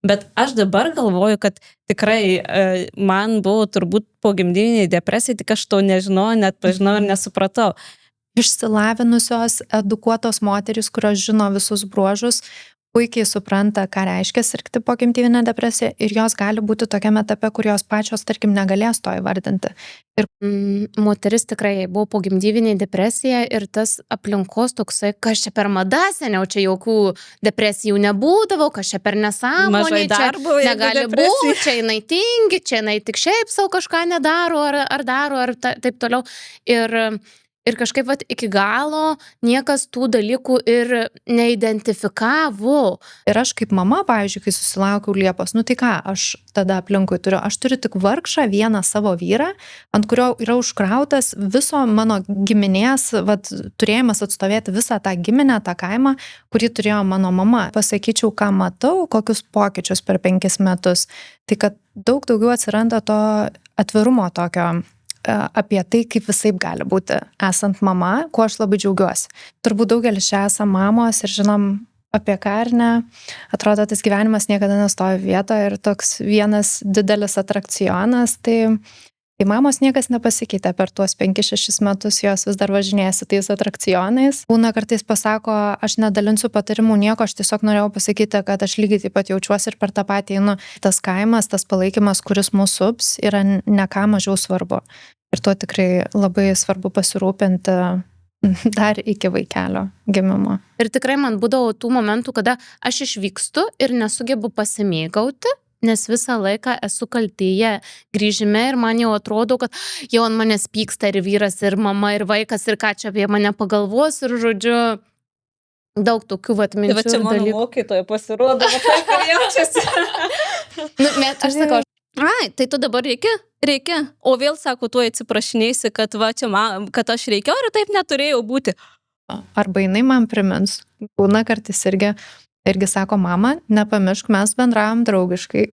Bet aš dabar galvoju, kad tikrai man buvo turbūt pogimdyvinė depresija, tik aš to nežinau, net pažinau ir nesupratau. Išsilavinusios, edukuotos moterys, kurios žino visus bruožus, puikiai supranta, ką reiškia sirgti pogimdyvinę depresiją ir jos gali būti tokiame etape, kur jos pačios, tarkim, negalės to įvardinti. Ir moteris tikrai buvo pogimdyvinė depresija ir tas aplinkos toksai, kas čia per mada, seniau čia jokių depresijų nebūdavo, kas čia per nesąmonė, čia negali būti, čia jinai tingi, čia jinai tik šiaip savo kažką nedaro ar daro, ar taip toliau. Ir kažkaip iki galo niekas tų dalykų ir neidentifikavo. Ir aš kaip mama, pavyzdžiui, kai susilaukiau Liepos, tai ką, aš tada aplinkui turiu? Aš turiu tik vargšą vieną savo vyrą, ant kurio yra užkrautas viso mano giminės, turėjimas atstovėti visą tą giminę, tą kaimą, kurį turėjo mano mama. Pasakyčiau, ką matau, kokius pokyčius per 5 metus. Tai kad daug daugiau atsiranda to atvirumo tokio apie tai, kaip visaip gali būti esant mama, kuo aš labai džiaugiuosi. Turbūt daugelis čia esam mamos ir žinom apie ką ar ne. Atrodo, tas gyvenimas niekada nestovi vietoje ir toks vienas didelis atrakcionas, tai mamos niekas nepasikeitė per tuos 5-6 metus, jos vis dar važinėjasi tais atrakcionais. Būna kartais pasako, aš nedalinsiu patarimų nieko, aš tiesiog norėjau pasakyti, kad aš lygiai taip pat jaučiuosi ir per tą patį einu. Tas kaimas, tas palaikymas, kuris mūsų sups, yra ne ką mažiau svarbu. Ir tuo tikrai labai svarbu pasirūpinti dar iki vaikelio gimimo. Ir tikrai man būdavo tų momentų, kada aš išvykstu ir nesugebu pasimėgauti, nes visą laiką esu kaltėje grįžime ir man jau atrodo, kad jau ant manęs pyksta ir vyras, ir mama, ir vaikas, ir ką čia apie mane pagalvos, ir žodžiu, daug tokių minčių. Tai čia mano mokytoja pasirodo, taip jaučiasi. Aš sakau, tai tu dabar reikia. O vėl sako, tu atsiprašinėsi, kad kad aš reikėjau ir taip neturėjau būti. Arba jinai man primins. Būna kartais irgi sako, mama, nepamiršk, mes bendravom draugiškai.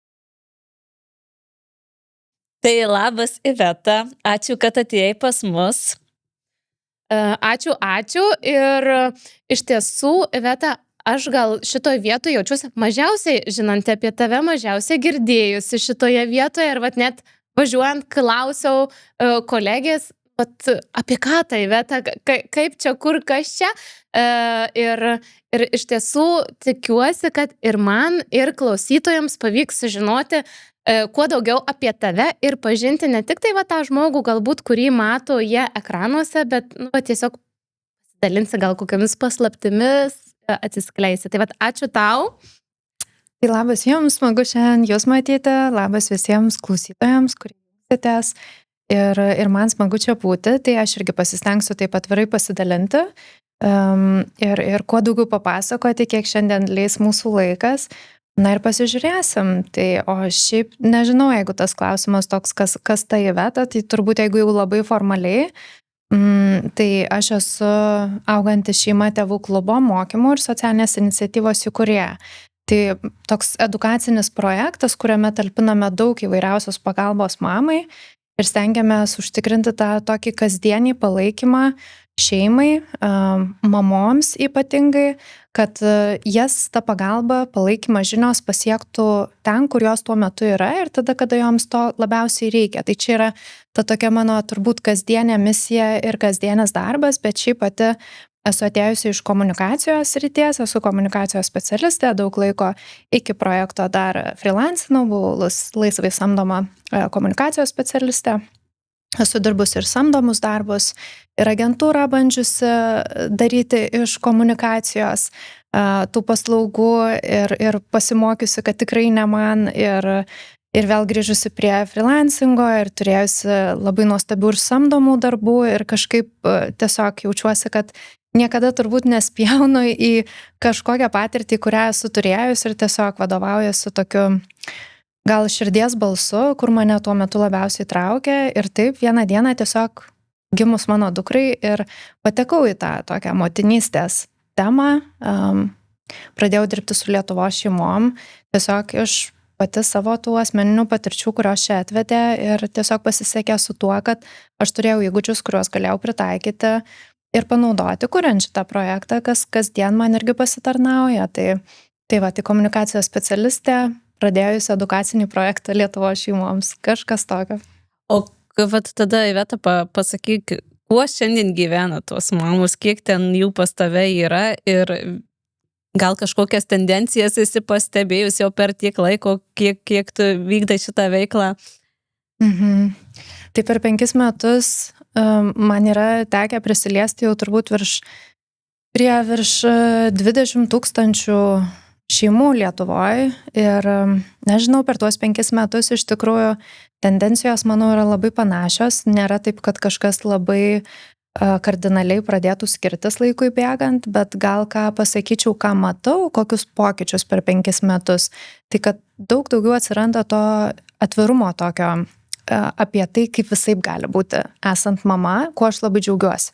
Tai labas, Iveta. Ačiū, kad atėjai pas mus. Ačiū. Ir iš tiesų, Iveta, aš gal šitoje vietoje jaučiuosi mažiausiai žinanti apie tave, mažiausiai girdėjusi šitoje vietoje. Ir net važiuojant klausiau kolegės, apie ką tai, Iveta, kaip čia, kur, kas čia. Ir iš tiesų tikiuosi, kad ir man, ir klausytojams pavyks sužinoti kuo daugiau apie tave ir pažinti ne tik tai tą žmogų, galbūt, kurį mato jie ekranuose, bet tiesiog dalinsi gal kokiamis paslaptimis, atsiskleisi. Tai ačiū tau. Tai labas jums, smagu šiandien jūs matyti, labas visiems klausytojams, kurie klausėtės. Ir man smagu čia būti, tai aš irgi pasistengsiu taip atvirai pasidalinti ir kuo daugiau papasakoti, kiek šiandien leis mūsų laikas. Na ir pasižiūrėsim. Tai, o šiaip nežinau, jeigu tas klausimas toks, kas ta Iveta, tai turbūt jeigu jau labai formaliai, tai aš esu auganti šeima tėvų klubo mokymų ir socialinės iniciatyvos įkūrėja. Tai toks edukacinis projektas, kuriame talpiname daug įvairiausios pagalbos mamai ir stengiamės užtikrinti tą tokį kasdienį palaikymą šeimai, mamoms ypatingai, kad jas ta pagalba, palaikymas, žinios pasiektų ten, kur jos tuo metu yra ir tada, kada joms to labiausiai reikia. Tai čia yra ta tokia mano turbūt kasdienė misija ir kasdienis darbas, bet šiaip pati esu atėjusi iš komunikacijos srities, esu komunikacijos specialistė, daug laiko iki projekto dar freelancinau, buvau laisvai samdoma komunikacijos specialistė. Esu dirbusi ir samdomus darbus, ir agentūrą bandžiusi daryti iš komunikacijos tų paslaugų ir pasimokiusi, kad tikrai ne man ir vėl grįžusi prie freelancingo ir turėjusi labai nuostabių ir samdomų darbų ir kažkaip tiesiog jaučiuosi, kad niekada turbūt nespjaunu į kažkokią patirtį, kurią esu turėjus ir tiesiog vadovaujuosi tokiu gal širdies balsu, kur mane tuo metu labiausiai traukė ir taip vieną dieną tiesiog gimus mano dukrai ir patekau į tą tokią motinystės temą, pradėjau dirbti su Lietuvos šeimom, tiesiog iš pati savo tų asmeninių patirčių, kurios čia atvedė ir tiesiog pasisekė su tuo, kad aš turėjau įgūdžius, kuriuos galėjau pritaikyti ir panaudoti, kuriant šitą projektą, kas kasdien man irgi pasitarnauja. Tai komunikacijos specialistė, pradėjusi edukacinį projektą Lietuvos šeimoms. Kažkas tokio. O vat tada, Iveta, pasakyk, kuo šiandien gyvena tos mamos, kiek ten jų pas tave yra ir gal kažkokias tendencijas esi pastebėjus jau per tiek laiko, kiek tu vykdai šitą veiklą? Tai per 5 metus man yra tekę prisiliesti jau turbūt virš 20 000 šeimų Lietuvoje ir nežinau, per tuos 5 metus iš tikrųjų tendencijos, manau, yra labai panašios. Nėra taip, kad kažkas labai kardinaliai pradėtų skirtis laikui bėgant, bet gal ką pasakyčiau, ką matau, kokius pokyčius per 5 metus, tai kad daug daugiau atsiranda to atvirumo tokio apie tai, kaip visaip gali būti esant mama, kuo aš labai džiaugiuosi.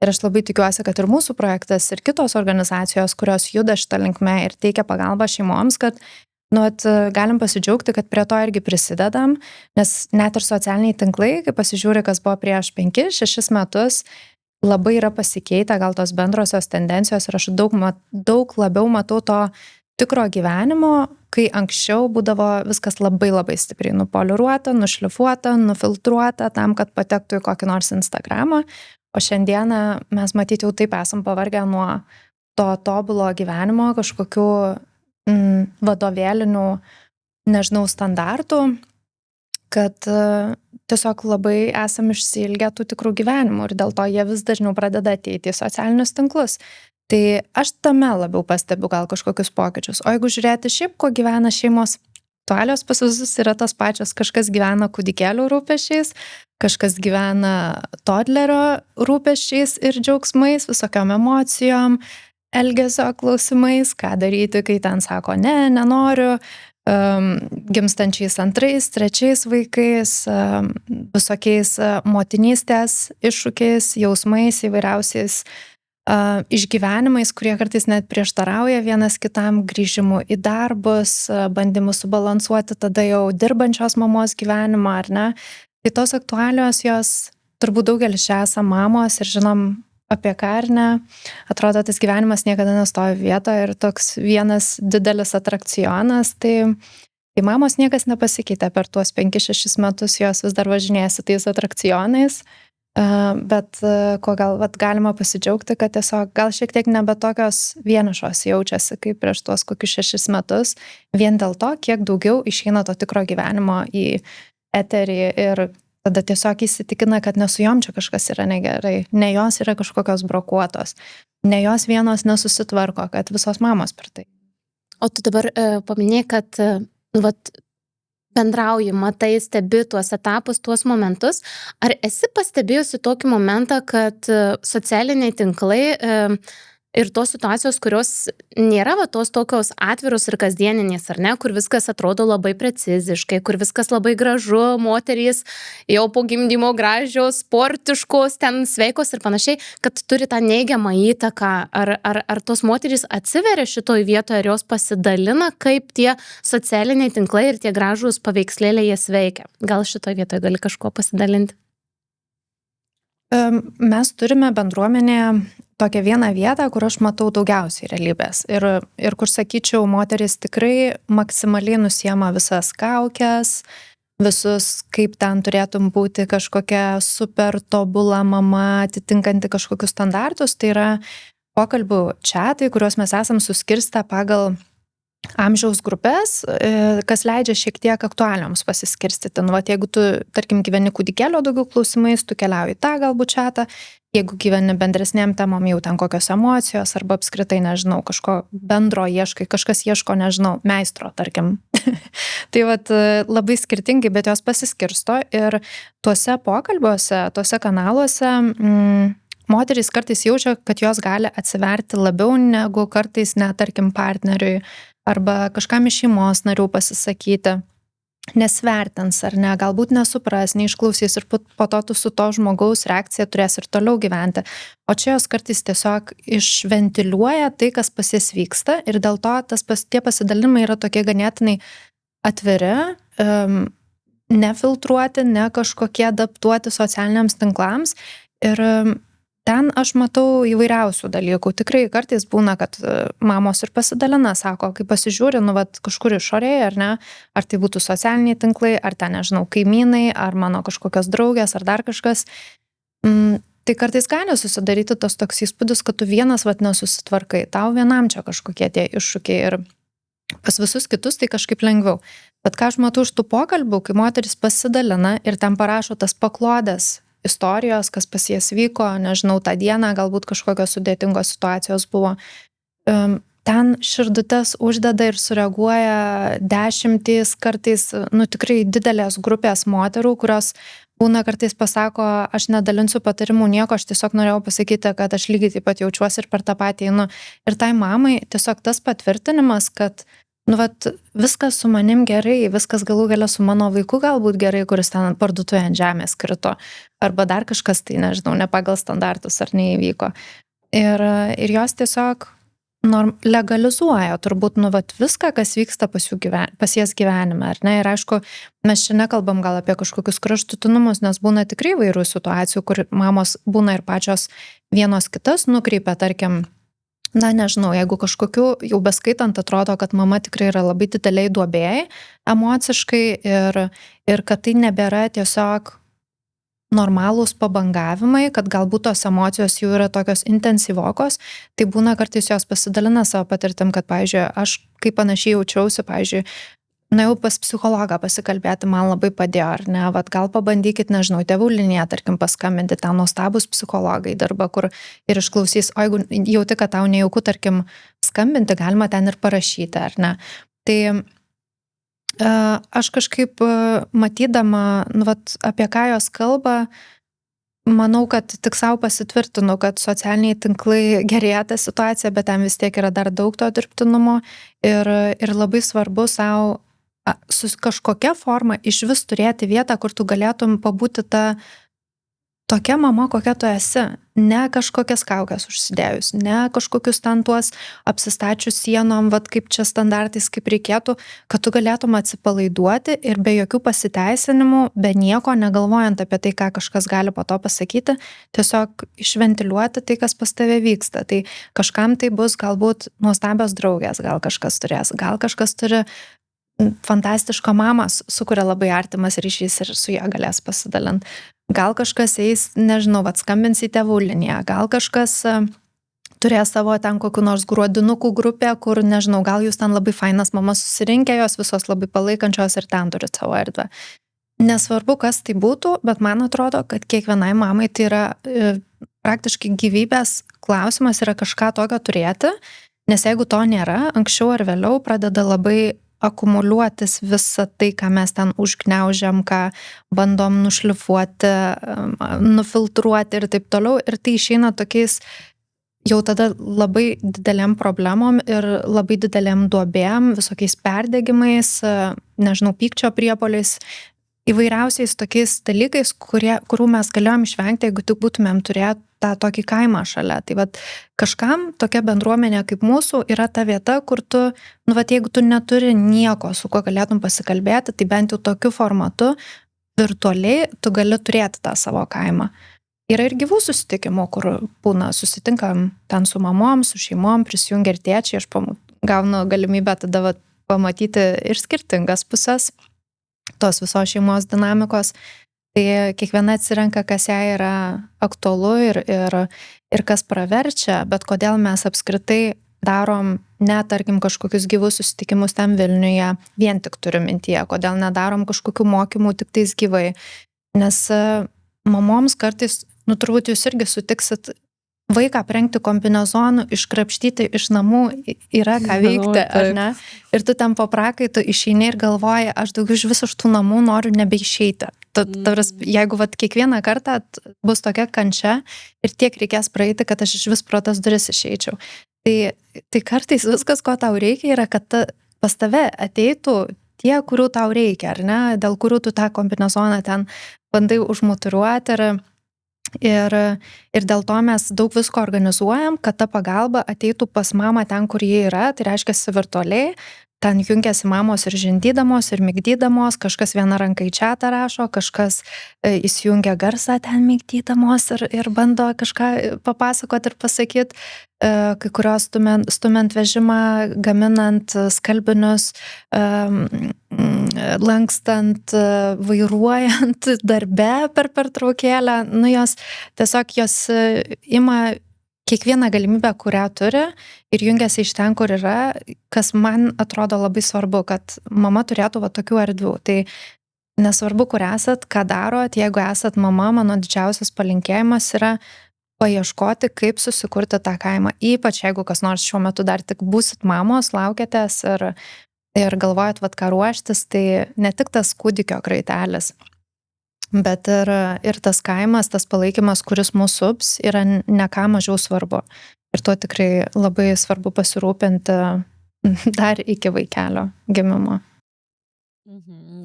Ir aš labai tikiuosi, kad ir mūsų projektas, ir kitos organizacijos, kurios juda šitą linkmę ir teikia pagalbą šeimoms, kad galim pasidžiaugti, kad prie to irgi prisidedam, nes net ir socialiniai tinklai, kai pasižiūri, kas buvo prieš 5-6 metus, labai yra pasikeitę gal tos bendrosios tendencijos ir aš daug labiau matau to tikro gyvenimo, kai anksčiau būdavo viskas labai labai stipriai nupoliruota, nušlifuota, nufiltruota tam, kad patektų į kokį nors Instagramą. O šiandieną mes matyti jau taip esam pavargę nuo to tobulo gyvenimo, kažkokių vadovėlinių, nežinau, standartų, kad tiesiog labai esam išsiilgę tų tikrų gyvenimų ir dėl to jie vis dažniau pradeda ateiti į socialinius tinklus. Tai aš tame labiau pastebiu gal kažkokius pokyčius. O jeigu žiūrėti šiaip, kuo gyvena šeimos, aktualios pas visus yra tos pačios. Kažkas gyvena kūdikėlių rūpesčiais, kažkas gyvena toddlerio rūpesčiais ir džiaugsmais, visokiom emocijom, elgesio klausimais, ką daryti, kai ten sako, nenoriu, gimstančiais 2, 3 vaikais, visokiais motinystės iššūkiais, jausmais, įvairiausiais išgyvenimais, kurie kartais net prieštarauja vienas kitam, grįžimu į darbus, bandymu subalansuoti tada jau dirbančios mamos gyvenimą, ar ne? Tai tos aktualios jos, turbūt daugelis čia esam mamos ir žinom apie ką, ar ne? Atrodo, tas gyvenimas niekada nestovi vietoje ir toks vienas didelis atrakcionas, tai mamos niekas nepasikeitė per tuos 5-6 metus, jos vis dar važinėjasi tais atrakcionais. Bet ko gal galima pasidžiaugti, kad tiesiog gal šiek tiek nebe tokios vienišos jaučiasi kaip prieš tuos kokius 6 metus, vien dėl to, kiek daugiau išeina to tikro gyvenimo į eterį ir tada tiesiog įsitikina, kad ne su jom čia kažkas yra negerai, ne jos yra kažkokios brokuotos, ne jos vienos nesusitvarko, kad visos mamos per tai. O tu dabar paminėjai, kad bendrauji, matai, stebi tuos etapus, tuos momentus. Ar esi pastebėjusi tokį momentą, kad socialiniai tinklai ir tos situacijos, kurios nėra tos tokios atviros ir kasdieninės, ar ne, kur viskas atrodo labai preciziškai, kur viskas labai gražu, moterys jau po gimdymo gražios, sportiškos, ten sveikos ir panašiai, kad turi tą neigiamą įtaką. Ar tos moterys atsiveria šitoj vietoje, ar jos pasidalina, kaip tie socialiniai tinklai ir tie gražūs paveikslėliai jas veikia? Gal šitoj vietoje gali kažko pasidalinti? Mes turime bendruomenėje tokią vieną vietą, kur aš matau daugiausiai realybės. Ir kur, sakyčiau, moteris tikrai maksimaliai nusiema visas kaukes, visus, kaip ten turėtum būti kažkokia super tobula mama, atitinkanti kažkokius standartus. Tai yra pokalbių čiatai, kuriuos mes esam suskirstę pagal amžiaus grupės, kas leidžia šiek tiek aktualioms pasiskirstyti. Jeigu tu, tarkim, gyveni kūdikėlio daugiau klausimais, tu keliauji tą galbūt čiatą, jeigu gyveni bendresnėm temom, jau ten kokios emocijos, arba apskritai, nežinau, kažko bendro ieškai, kažkas ieško, nežinau, meistro, tarkim. Tai labai skirtingai, bet jos pasiskirsto ir tuose pokalbiuose, tuose kanaluose moterys kartais jaučia, kad jos gali atsiverti labiau negu kartais net, tarkim, partneriui arba kažkam iš šeimos narių pasisakyti, nesvertins ar ne, galbūt nesupras, neišklausys ir po to tu su to žmogaus reakcija turės ir toliau gyventi. O čia jos kartais tiesiog išventiliuoja tai, kas pas jas vyksta ir dėl to tie pasidalinimai yra tokie ganėtinai atviri, nefiltruoti, ne kažkokie adaptuoti socialiniams tinklams. Ir Ten aš matau įvairiausių dalykų. Tikrai kartais būna, kad mamos ir pasidalina, sako, kai pasižiūri, nu, vat, kažkur išorėje, ar ne, ar tai būtų socialiniai tinklai, ar ten, nežinau, kaimynai, ar mano kažkokios draugės, ar dar kažkas. Tai kartais gali susidaryti tas toks įspūdis, kad tu vienas vat nesusitvarkai, tau vienam čia kažkokie tie iššūkiai ir pas visus kitus tai kažkaip lengviau. Bet ką aš matau iš tų pokalbių, kai moteris pasidalina ir ten parašo tas paklodės istorijos, kas pas jas vyko, nežinau, tą dieną galbūt kažkokios sudėtingos situacijos buvo, ten širdutes uždeda ir sureaguoja dešimtys, kartais, nu tikrai didelės grupės moterų, kurios būna kartais pasako, aš nedalinsiu patarimų nieko, aš tiesiog norėjau pasakyti, kad aš lygiai taip pat jaučiuosi ir per tą patį einu. Ir tai mamai tiesiog tas patvirtinimas, kad nu, vat, viskas su manim gerai, viskas galų gale su mano vaiku galbūt gerai, kuris ten parduotuvėje ant žemės krito, arba dar kažkas tai, nežinau, ne pagal standartus ar neįvyko. Ir jos tiesiog legalizuoja turbūt, nu, vat, viską, kas vyksta pas jas gyvenime, ar ne? Ir aišku, mes čia nekalbam gal apie kažkokius kraštutinumus, nes būna tikrai vairių situacijų, kur mamos būna ir pačios vienos kitas nukreipia, tarkim, na, nežinau, jeigu kažkokiu, jau beskaitant, atrodo, kad mama tikrai yra labai dideliai duobėjai emociškai ir kad tai nebėra tiesiog normalūs pabangavimai, kad galbūt tos emocijos jų yra tokios intensyvokos, tai būna kartais jos pasidalina savo patirtim, kad, pavyzdžiui, aš kaip panašiai jaučiausi, pavyzdžiui, nuėjau pas psichologą pasikalbėti, man labai padėjo, ar ne, vat gal pabandykit, nežinau, tėvų liniją, tarkim, paskambinti, ten nuostabus psichologai dirba, kur ir išklausys, o jeigu jauti, kad tau nejauku, tarkim, skambinti, galima ten ir parašyti, ar ne. Tai aš kažkaip matydama, nu, vat, apie ką jos kalba, manau, kad tik savo pasitvirtinu, kad socialiniai tinklai gerėja tą situaciją, bet ten vis tiek yra dar daug to dirbtinumo ir labai svarbu savo su kažkokia forma iš vis turėti vietą, kur tu galėtum pabūti tą tokia mama, kokia tu esi. Ne kažkokias kaukes užsidėjus, ne kažkokius ten tuos apsistačius sienom, vat kaip čia standartais, kaip reikėtų, kad tu galėtum atsipalaiduoti ir be jokių pasiteisinimų, be nieko, negalvojant apie tai, ką kažkas gali po to pasakyti, tiesiog išventiliuoti tai, kas pas tave vyksta. Tai kažkam tai bus galbūt nuostabios draugės, gal kažkas turės, gal kažkas turi fantastišką mamą, su kuria labai artimas ryšys ir su ją galės pasidalinti. Gal kažkas eis, nežinau, atskambins į tėvų liniją, gal kažkas turės savo ten kokių nors gruodinukų grupę, kur, nežinau, gal jūs ten labai fainas mamas susirinkę, jos visos labai palaikančios ir ten turit savo erdvę. Nesvarbu, kas tai būtų, bet man atrodo, kad kiekvienai mamai tai yra praktiškai gyvybės klausimas yra kažką tokio turėti, nes jeigu to nėra, anksčiau ar vėliau pradeda labai akumuliuotis visą tai, ką mes ten užgniaužiam, ką bandom nušlifuoti, nufiltruoti ir taip toliau. Ir tai išeina tokiais jau tada labai dideliam problemom ir labai dideliam duobėm, visokiais perdegimais, nežinau, pykčio priepuoliais, įvairiausiais tokiais dalykais, kurių mes galėjom išvengti, jeigu tik būtumėm turėję tą tokį kaimą šalia. Tai vat kažkam tokia bendruomenė kaip mūsų yra ta vieta, kur tu, nu vat jeigu tu neturi nieko, su kuo galėtum pasikalbėti, tai bent jau tokiu formatu virtualiai tu gali turėti tą savo kaimą. Yra ir gyvų susitikimų, kur būna susitinkam ten su mamom, su šeimom, prisijungia ir tėčiai, aš gaunu galimybę tada vat pamatyti ir skirtingas pusės tos visos šeimos dinamikos. Tai kiekviena atsirenka, kas jai yra aktualu ir kas praverčia, bet kodėl mes apskritai darom tarkim, kažkokius gyvus susitikimus ten Vilniuje, vien tik turiu mintyje, kodėl nedarom kažkokių mokymų tik tais gyvai. Nes mamoms kartais, nu turbūt jūs irgi sutiksit, vaiką aprengti kombinezonu, iškrapštyti iš namų yra ką veikti, ar ne? Ir tu ten po prakaitų išeini ir galvoji, aš daugiau iš visų tų namų noriu nebeišeiti. Jeigu vat kiekvieną kartą bus tokia kančia ir tiek reikės praeiti, kad aš iš vis pro tas duris išeičiau. Tai kartais viskas, ko tau reikia, yra, kad pas tave ateitų tie, kurių tau reikia, ar ne? Dėl kurių tu tą kombinezoną ten bandai užmuturiuoti ir dėl to mes daug visko organizuojam, kad ta pagalba ateitų pas mamą ten, kur jie yra, tai reiškia virtualiai, ten jungiasi mamos ir žindydamos, ir migdydamos, kažkas vieną ranką į čiatą rašo, kažkas įsijungia garsą ten migdydamos ir bando kažką papasakoti ir pasakyti, kai kurios stumant vežimą, gaminant skalbinius, lankstant, vairuojant darbe per pertraukėlę, jos tiesiog jos ima kiekvieną galimybę, kurią turi ir jungiasi iš ten, kur yra, kas man atrodo labai svarbu, kad mama turėtų tokių erdvių. Tai nesvarbu, kur esat, ką darot, jeigu esat mama, mano didžiausias palinkėjimas yra paieškoti, kaip susikurti tą kaimą. Ypač jeigu kas nors šiuo metu dar tik būsit mamos, laukiatės ir galvojat, ką ruoštis, tai ne tik tas kūdikio kraitelis, bet ir tas kaimas, tas palaikymas, kuris mūsų sups, yra ne ką mažiau svarbu. Ir tuo tikrai labai svarbu pasirūpinti dar iki vaikelio gimimo.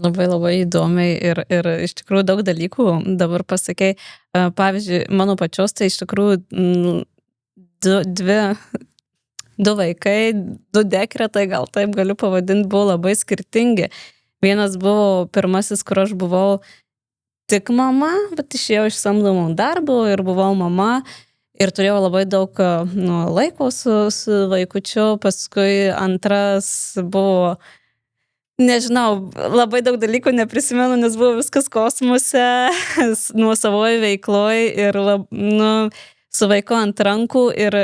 Labai labai įdomiai ir iš tikrųjų daug dalykų dabar pasakei. Pavyzdžiui, mano pačios tai iš tikrųjų du vaikai, 2 dekretai, gal taip galiu pavadinti, buvo labai skirtingi. Vienas buvo pirmasis, kur aš buvau tik mama, bet išėjau iš samdomų darbų ir buvau mama ir turėjau labai daug laiko su vaikučiu. Paskui antras buvo, nežinau, labai daug dalykų neprisimenu, nes buvo viskas kosmose, nuosavoj veikloj ir su vaiku ant rankų ir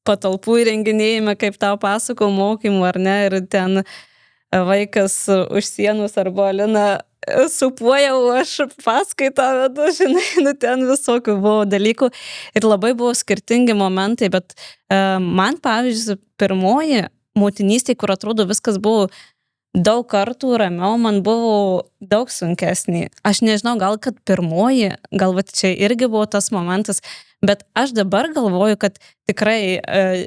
patalpų įrenginėjime, kaip tau pasakau, mokymų ar ne, ir ten vaikas už sienos arba Alina supuoja, o aš paskaitą vedu, žinai, ten visokių buvo dalykų ir labai buvo skirtingi momentai, bet man, pavyzdžiui, pirmoji motinystė, kur atrodo viskas buvo daug kartų ramiau, man buvo daug sunkesnė. Aš nežinau, gal kad pirmoji, gal čia irgi buvo tas momentas, bet aš dabar galvoju, kad tikrai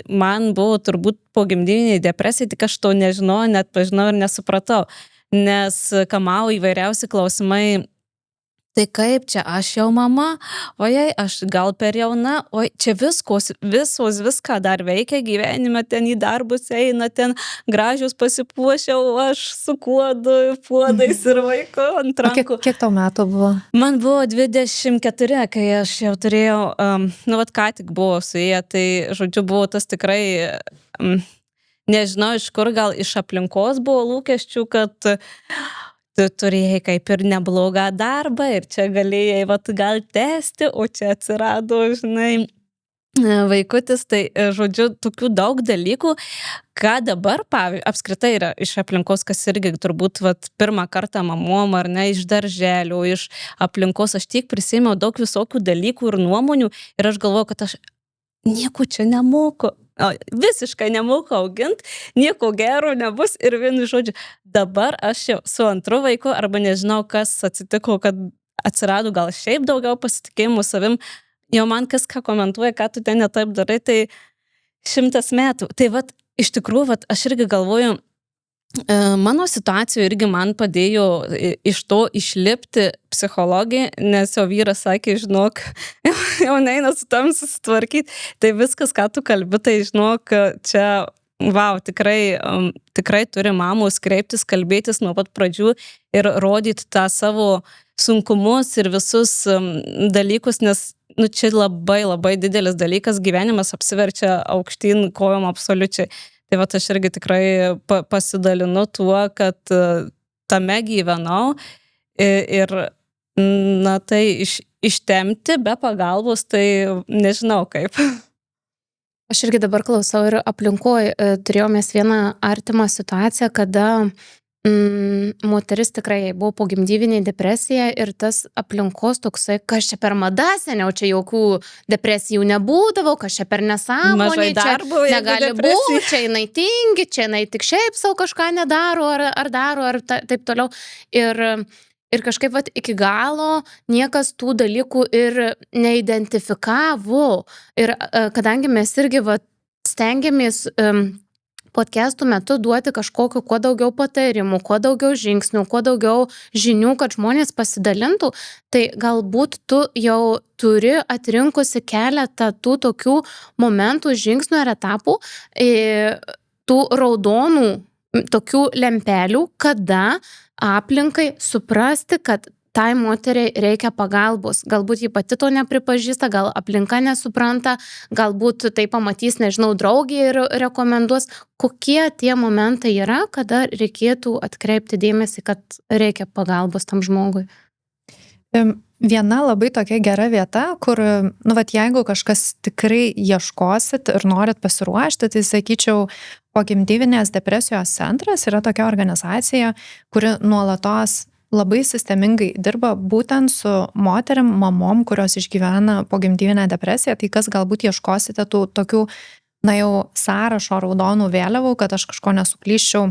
man buvo turbūt pogimdyvinė depresija, tik aš to nežinau, net pažinau ir nesupratau, nes kamau įvairiausi klausimai. Tai kaip čia, aš jau mama, ojei, aš gal per jauna, oi, čia viską dar veikia gyvenime, ten į darbus eina, ten gražius pasipuošiau, aš su kuodu, puodais ir vaiku ant rankų. Kiek tau metų buvo? Man buvo 24, kai aš jau turėjau, ką tik buvo su jie, tai, žodžiu, buvo tas tikrai, nežinau, iš kur, gal iš aplinkos buvo lūkesčių, kad tu turėjai kaip ir neblogą darbą ir čia galėjai gal tęsti, o čia atsirado, žinai, vaikutis, tai, žodžiu, tokių daug dalykų, ką dabar, apskritai yra iš aplinkos, kas irgi turbūt pirmą kartą mamom, ar ne, iš darželių, iš aplinkos, aš tiek prisėmiau daug visokių dalykų ir nuomonių ir aš galvoju, kad aš nieko čia nemoku. Visiškai nemoku auginti, nieko gero nebus ir vienu žodžiu, dabar aš jau su antru vaiku, arba nežinau, kas atsitiko, kad atsirado gal šiaip daugiau pasitikėjimų savim, jau man kas ką komentuoja, ką tu ten netaip darai, tai 100 metų. Tai iš tikrųjų, aš irgi galvoju, mano situacijoje irgi man padėjo iš to išlipti psichologija, nes jau vyras sakė, žinok, jau neina su tam susitvarkyti, tai viskas, ką tu kalbi, tai žinok, čia, tikrai turi mamos kreiptis, kalbėtis nuo pat pradžių ir rodyti tą savo sunkumus ir visus dalykus, nes čia labai labai didelis dalykas, gyvenimas apsiverčia aukštyn kojom absoliučiai. Tai aš irgi tikrai pasidalinu tuo, kad tame gyvenau ir, tai ištemti be pagalbos, tai nežinau kaip. Aš irgi dabar klausau ir aplinkoje turėjomės vieną artimą situaciją, kada moteris tikrai buvo pogimdyvinė depresija ir tas aplinkos toksai, kas čia per mada, seniau čia jokių depresijų nebūdavo, kas čia per nesąmonė, čia negali būti, čia jinai tingi, čia jinai tik šiaip savo kažką nedaro ar daro, ar taip toliau. Ir kažkaip iki galo niekas tų dalykų ir neidentifikavo. Ir kadangi mes irgi stengiamės podcastų metu duoti kažkokiu kuo daugiau patarimų, kuo daugiau žingsnių, kuo daugiau žinių, kad žmonės pasidalintų, tai galbūt tu jau turi atrinkusi keletą tų tokių momentų, žingsnių ir etapų, tų raudonų tokių lempelių, kada aplinkai suprasti, kad tai moteriai reikia pagalbos. Galbūt ji pati to nepripažįsta, gal aplinka nesupranta, galbūt tai pamatys, nežinau, draugė ir rekomenduos. Kokie tie momentai yra, kada reikėtų atkreipti dėmesį, kad reikia pagalbos tam žmogui? Viena labai tokia gera vieta, kur, jeigu kažkas tikrai ieškosit ir norit pasiruošti, tai sakyčiau, pogimdyvinės depresijos centras yra tokia organizacija, kuri nuolatos labai sistemingai dirba būtent su moterim, mamom, kurios išgyvena pogimdyvinę depresiją. Tai kas galbūt ieškosite tų tokių, jau sąrašo raudonų vėliavų, kad aš kažko nesuklyščiau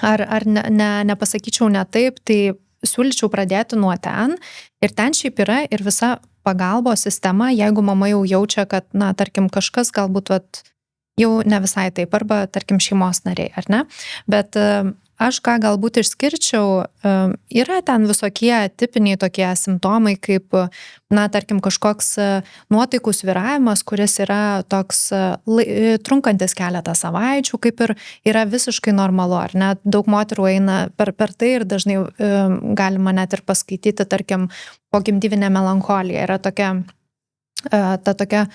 ar nepasakyčiau ne taip, tai siūlyčiau pradėti nuo ten. Ir ten šiaip yra ir visa pagalbos sistema, jeigu mama jau jaučia, kad, tarkim, kažkas galbūt jau ne visai taip, arba, tarkim, šeimos nariai, ar ne? Bet aš ką galbūt išskirčiau, yra ten visokie tipiniai tokie simptomai, kaip, tarkim, kažkoks nuotaikų svyravimas, kuris yra toks trunkantis keletą savaičių, kaip ir yra visiškai normalu, ar ne? Daug moterų eina per tai ir dažnai galima net ir paskaityti, tarkim, pogimdyvinė melancholija. Yra tokia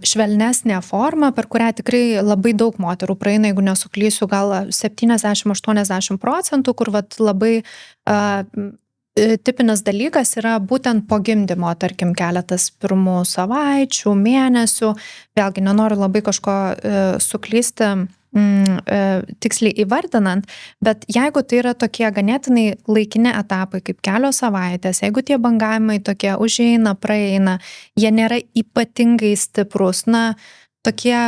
švelnesnė forma, per kurią tikrai labai daug moterų praeina, jeigu nesuklysiu, gal 70-80%, kur labai tipinis dalykas yra būtent po gimdymo, tarkim, keletas pirmų savaičių, mėnesių. Vėlgi, nenoriu labai kažko suklysti tiksliai įvardinant, bet jeigu tai yra tokie ganėtinai laikini etapai, kaip kelios savaitės, jeigu tie bangavimai tokie užeina, praeina, jie nėra ypatingai stiprus, tokie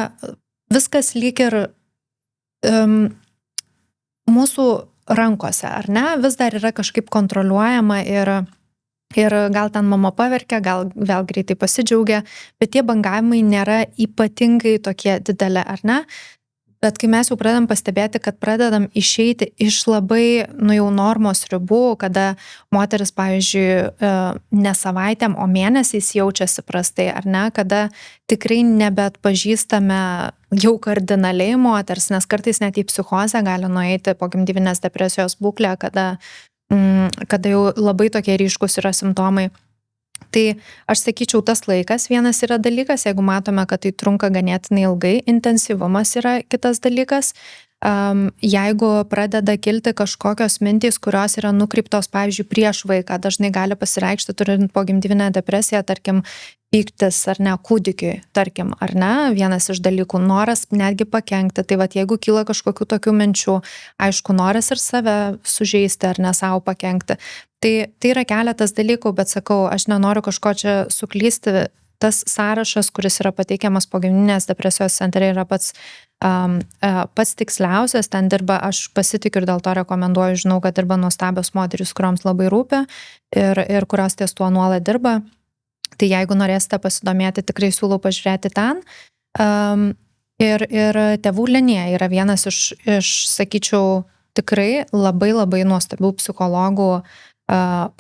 viskas lyg ir mūsų rankose, ar ne? Vis dar yra kažkaip kontroliuojama ir gal ten mama paverkia, gal vėl greitai pasidžiaugia, bet tie bangavimai nėra ypatingai tokie dideli, ar ne? Bet kai mes jau pradedam pastebėti, kad pradedam išeiti iš labai, jau normos ribų, kada moteris, pavyzdžiui, ne savaitėm, o mėnesiais jaučiasi prastai, ar ne, kada tikrai nebeatpažįstame jau kardinaliai moters, nes kartais net į psichozę gali nueiti pogimdyvinės depresijos būklę, kada jau labai tokie ryškus yra simptomai. Tai aš sakyčiau, tas laikas vienas yra dalykas, jeigu matome, kad tai trunka ganėtinai ilgai, intensyvumas yra kitas dalykas. Jeigu pradeda kilti kažkokios mintys, kurios yra nukreiptos, pavyzdžiui, prieš vaiką, dažnai gali pasireikšti turint pogimdyvinę depresiją, tarkim, pyktis ar ne kūdikiui, tarkim, ar ne, vienas iš dalykų, noras netgi pakenkti. Tai jeigu kyla kažkokių tokių minčių, aišku, noras ir save sužeisti ar ne savo pakenkti. Tai yra keletas dalykų, bet sakau, aš nenoriu kažko čia suklysti. Tas sąrašas, kuris yra pateikiamas pogimdyvinės depresijos centre, yra pats tiksliausias, ten dirba, aš pasitikiu ir dėl to rekomenduoju, žinau, kad dirba nuostabios moterys, kurioms labai rūpi ir kurios ties tuo nuolat dirba. Tai jeigu norėsite pasidomėti, tikrai siūlau pažiūrėti ten. Ir tėvų linija yra vienas iš sakyčiau, tikrai labai nuostabių psichologų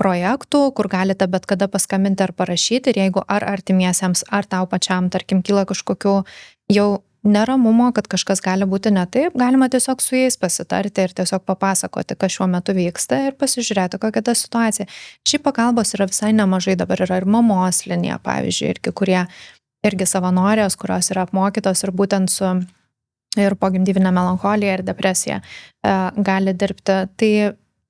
projektų, kur galite bet kada paskambinti ar parašyti, ir jeigu ar artimiesiems, ar tau pačiam, tarkim, kyla kažkokių jau neramumo, kad kažkas gali būti ne taip, galima tiesiog su jais pasitarti ir tiesiog papasakoti, kas šiuo metu vyksta ir pasižiūrėti, kokia ta situacija. Šiaip pagalbos yra visai nemažai, dabar yra ir mamos linija, pavyzdžiui, irgi, kurie irgi savanorės, kurios yra apmokytos ir būtent su ir pogimdyvinė melancholija ir depresija gali dirbti. Tai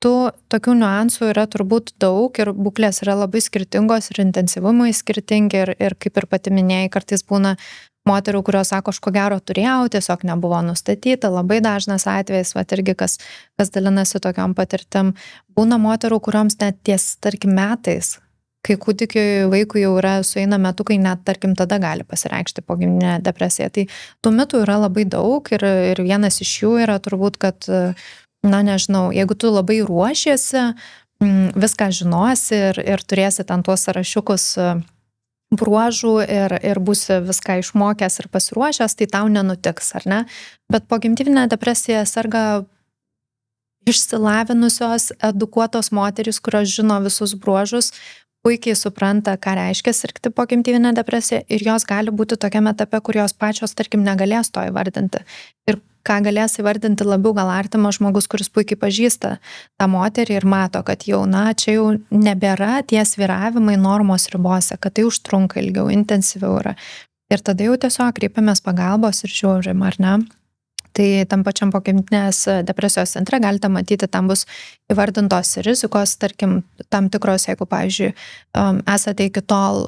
tokių niuansų yra turbūt daug ir būklės yra labai skirtingos ir intensyvumai skirtingi ir kaip ir pati minėjai, kartais būna moterų, kurios sako, aš ko gero turėjau, tiesiog nebuvo nustatyta, labai dažnas atvejis, irgi kas dalinasi tokiom patirtim. Būna moterų, kurioms net ties, tarkim, metais, kai kūdikiui vaikui jau yra sueina metukai, net, tarkim, tada gali pasireikšti pogimdyvinė depresija. Tai tų mitų yra labai daug ir vienas iš jų yra turbūt, kad nežinau, jeigu tu labai ruošiesi, viską žinosi ir turėsi ten tuos sąrašiukus bruožų ir būsi viską išmokęs ir pasiruošęs, tai tau nenutiks, ar ne? Bet pogimdyvinė depresija serga išsilavinusios, edukuotos moterys, kurios žino visus bruožus, puikiai supranta, ką reiškia sirgti pogimdyvinė depresija ir jos gali būti tokiame etape, kur jos pačios, tarkim, negalės to įvardinti. Ir ką galės įvardinti labiau gal artimas žmogus, kuris puikiai pažįsta tą moterį ir mato, kad jau, čia jau nebėra tie svyravimai normos ribose, kad tai užtrunka ilgiau, intensyviau yra. Ir tada jau tiesiog kreipiamės pagalbos ir žiūrim, ar ne. Tai tam pačiam pogimdyvinės depresijos centre galite matyti, tam bus įvardintos rizikos, tarkim, tam tikros, jeigu, pavyzdžiui, esate iki tol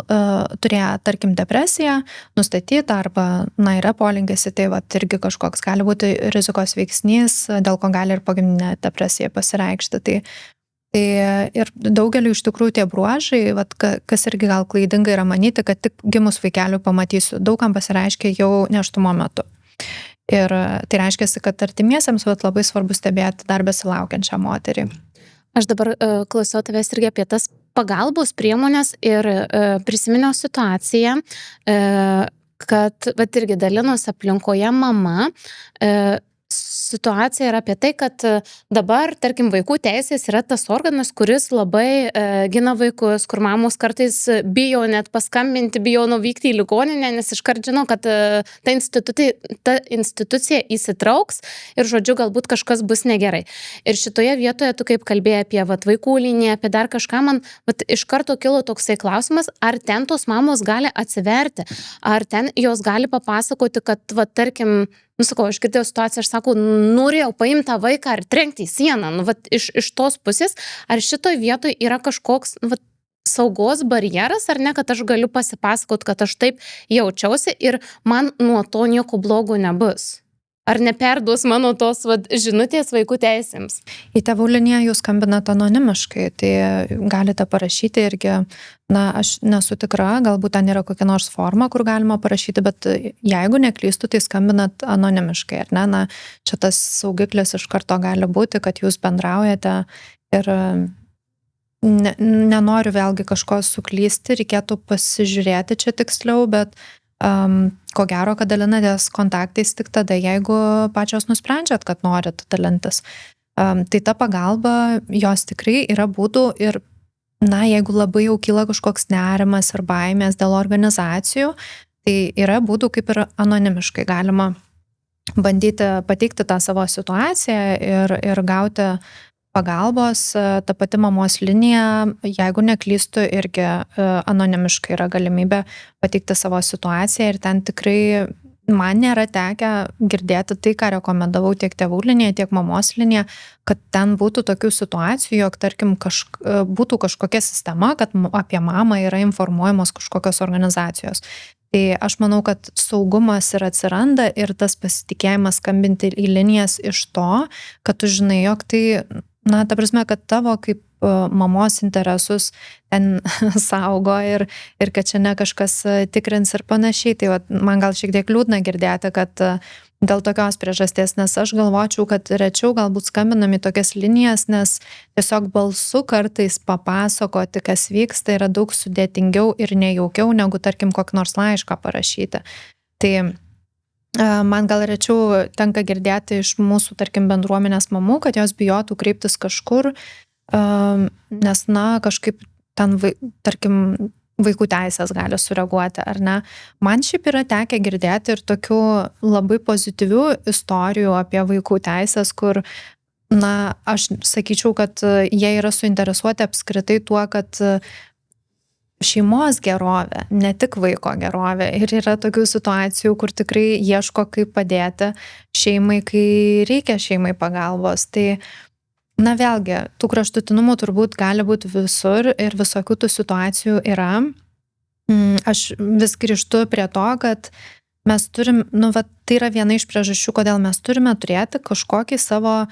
turėję, tarkim, depresiją nustatytą arba, yra polinkis į tai, irgi kažkoks gali būti rizikos veiksnys, dėl ko gali ir pogimdyvinė depresija pasireikšti. Tai ir daugeliu iš tikrųjų tie bruožai, kas irgi gal klaidingai yra manyti, kad tik gimus vaikeliu pamatysiu, daugam pasireiškia jau nėštumo metu. Ir tai reiškia, kad artimiesiems labai svarbu stebėti dar besilaukiančią moterį. Aš dabar klausiau tavęs irgi apie tas pagalbos priemonės ir prisiminiau situaciją, kad irgi dalinos aplinkoje mama, situacija yra apie tai, kad dabar, tarkim, vaikų teisės yra tas organas, kuris labai gina vaikus, kur mamos kartais bijo net paskambinti, bijo nuvykti į ligoninę, nes iškart žino, kad ta institucija įsitrauks ir, žodžiu, galbūt kažkas bus negerai. Ir šitoje vietoje tu kaip kalbėjai apie vaikų liniją, apie dar kažką, man iš karto kilo toksai klausimas, ar ten tos mamos gali atsiverti, ar ten jos gali papasakoti, kad, tarkim, sakau, aš girdėjau situaciją, aš sakau, norėjau paimti tą vaiką ar trenkti į sieną, iš tos pusės, ar šitoj vietoj yra kažkoks, saugos barjeras, ar ne, kad aš galiu pasipasakoti, kad aš taip jaučiausi ir man nuo to nieko blogo nebus. Ar neperduos mano tos žinutės vaikų teisėms? Į tėvų liniją jūs skambinate anonimiškai, tai galite parašyti irgi, aš nesu tikra, galbūt ten yra kokia nors forma, kur galima parašyti, bet jeigu neklystu, tai skambinat anonimiškai, ar ne? Čia tas saugiklis iš karto gali būti, kad jūs bendraujate ir nenoriu vėlgi kažko suklysti, reikėtų pasižiūrėti čia tiksliau, bet ko gero, kad dalinatės kontaktais tik tada, jeigu pačios nusprendžiat, kad norit dalintis. Tai ta pagalba, jos tikrai yra būdų ir, jeigu labai jau kyla kažkoks nerimas ir baimės dėl organizacijų, tai yra būdų kaip ir anonimiškai galima bandyti pateikti tą savo situaciją ir gauti pagalbos. Ta pati mamos linija, jeigu neklystu, irgi anonimiškai yra galimybė pateikti savo situaciją ir ten tikrai man nėra tekę girdėti tai, ką rekomendavau tiek tėvų linija, tiek mamos linija, kad ten būtų tokių situacijų, jog, tarkim, būtų kažkokia sistema, kad apie mamą yra informuojamos kažkokios organizacijos. Tai aš manau, kad saugumas ir atsiranda ir tas pasitikėjimas skambinti į linijas iš to, kad tu žinai, jog tai ta prasme, kad tavo kaip mamos interesus ten saugo ir kad čia ne kažkas tikrins ir panašiai. Tai man gal šiek tiek liūdna girdėti, kad dėl tokios priežasties, nes aš galvočiau, kad rečiau galbūt skambinam į tokias linijas, nes tiesiog balsu kartais papasakoti, kas vyksta, yra daug sudėtingiau ir nejaukiau, negu, tarkim, kokį nors laišką parašyti. Tai man gal rečiau tenka girdėti iš mūsų, tarkim, bendruomenės mamų, kad jos bijotų kreiptis kažkur, nes, kažkaip ten, tarkim, vaikų teisės gali sureaguoti, ar ne. Man šiaip yra tekę girdėti ir tokių labai pozityvių istorijų apie vaikų teisės, kur, aš sakyčiau, kad jie yra suinteresuoti apskritai tuo, kad šeimos gerovė, ne tik vaiko gerovė. Ir yra tokių situacijų, kur tikrai ieško, kaip padėti šeimai, kai reikia šeimai pagalbos. Tai, vėlgi, tų kraštutinumų turbūt gali būti visur ir visokių tų situacijų yra. Aš vis grįžtu prie to, kad mes turim, tai yra viena iš priežasčių, kodėl mes turime turėti kažkokį savo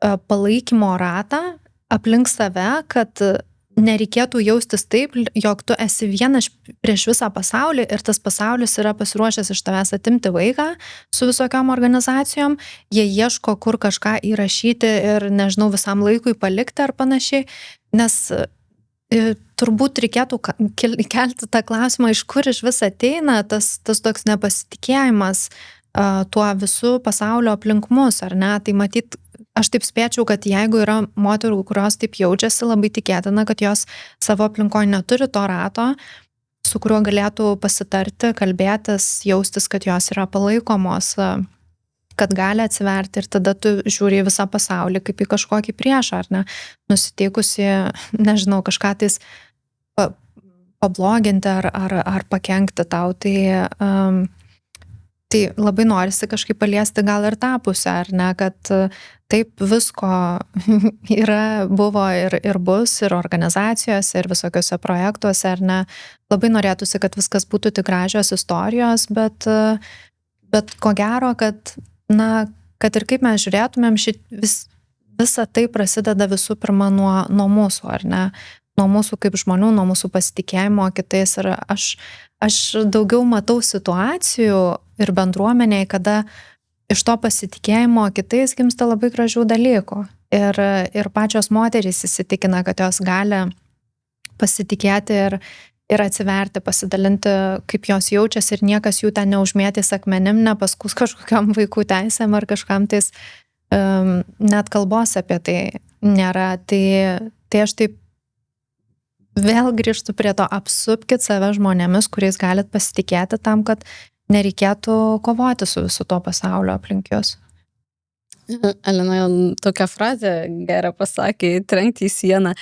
palaikymo ratą aplink save, kad nereikėtų jaustis taip, jog tu esi vienas prieš visą pasaulį ir tas pasaulis yra pasiruošęs iš tavęs atimti vaiką su visokiom organizacijom, jie ieško, kur kažką įrašyti ir, nežinau, visam laikui palikti ar panašiai, nes turbūt reikėtų kelti tą klausimą, iš kur iš vis ateina tas toks nepasitikėjimas tuo visų pasaulio aplink mus, ar ne? Tai matyt, aš taip spėčiau, kad jeigu yra moterų, kurios taip jaučiasi, labai tikėtina, kad jos savo aplinkoje neturi to rato, su kuriuo galėtų pasitarti, kalbėtis, jaustis, kad jos yra palaikomos kad gali atsiverti ir tada tu žiūri į visą pasaulį kaip į kažkokį priešą, ar ne, nusiteikusi, nežinau, kažką tais pabloginti ar pakenkti tau, tai labai norisi kažkaip paliesti gal ir tą pusę, ar ne, kad taip visko buvo ir bus, ir organizacijose, ir visokiuose projektuose, ar ne, labai norėtųsi, kad viskas būtų tik gražios istorijos, bet ko gero, kad ir kaip mes žiūrėtumėm, visa tai prasideda visų pirma nuo mūsų, ar ne, nuo mūsų kaip žmonių, nuo mūsų pasitikėjimo kitais. Ir aš daugiau matau situacijų ir bendruomenėje, kada iš to pasitikėjimo kitais gimsta labai gražių dalykų. Ir pačios moterys įsitikina, kad jos gali pasitikėti ir atsiverti, pasidalinti, kaip jos jaučiasi ir niekas jų ten neužmėtys akmenim, nepaskus kažkokiam vaikų teisėm ar kažkam tais net kalbos apie tai nėra. Tai aš taip vėl grįžtu prie to, apsupkit save žmonėmis, kuriais galit pasitikėti tam, kad nereikėtų kovoti su visu to pasaulio aplink jūs. Elena tokią frazę gerą pasakė, trenkti į sieną.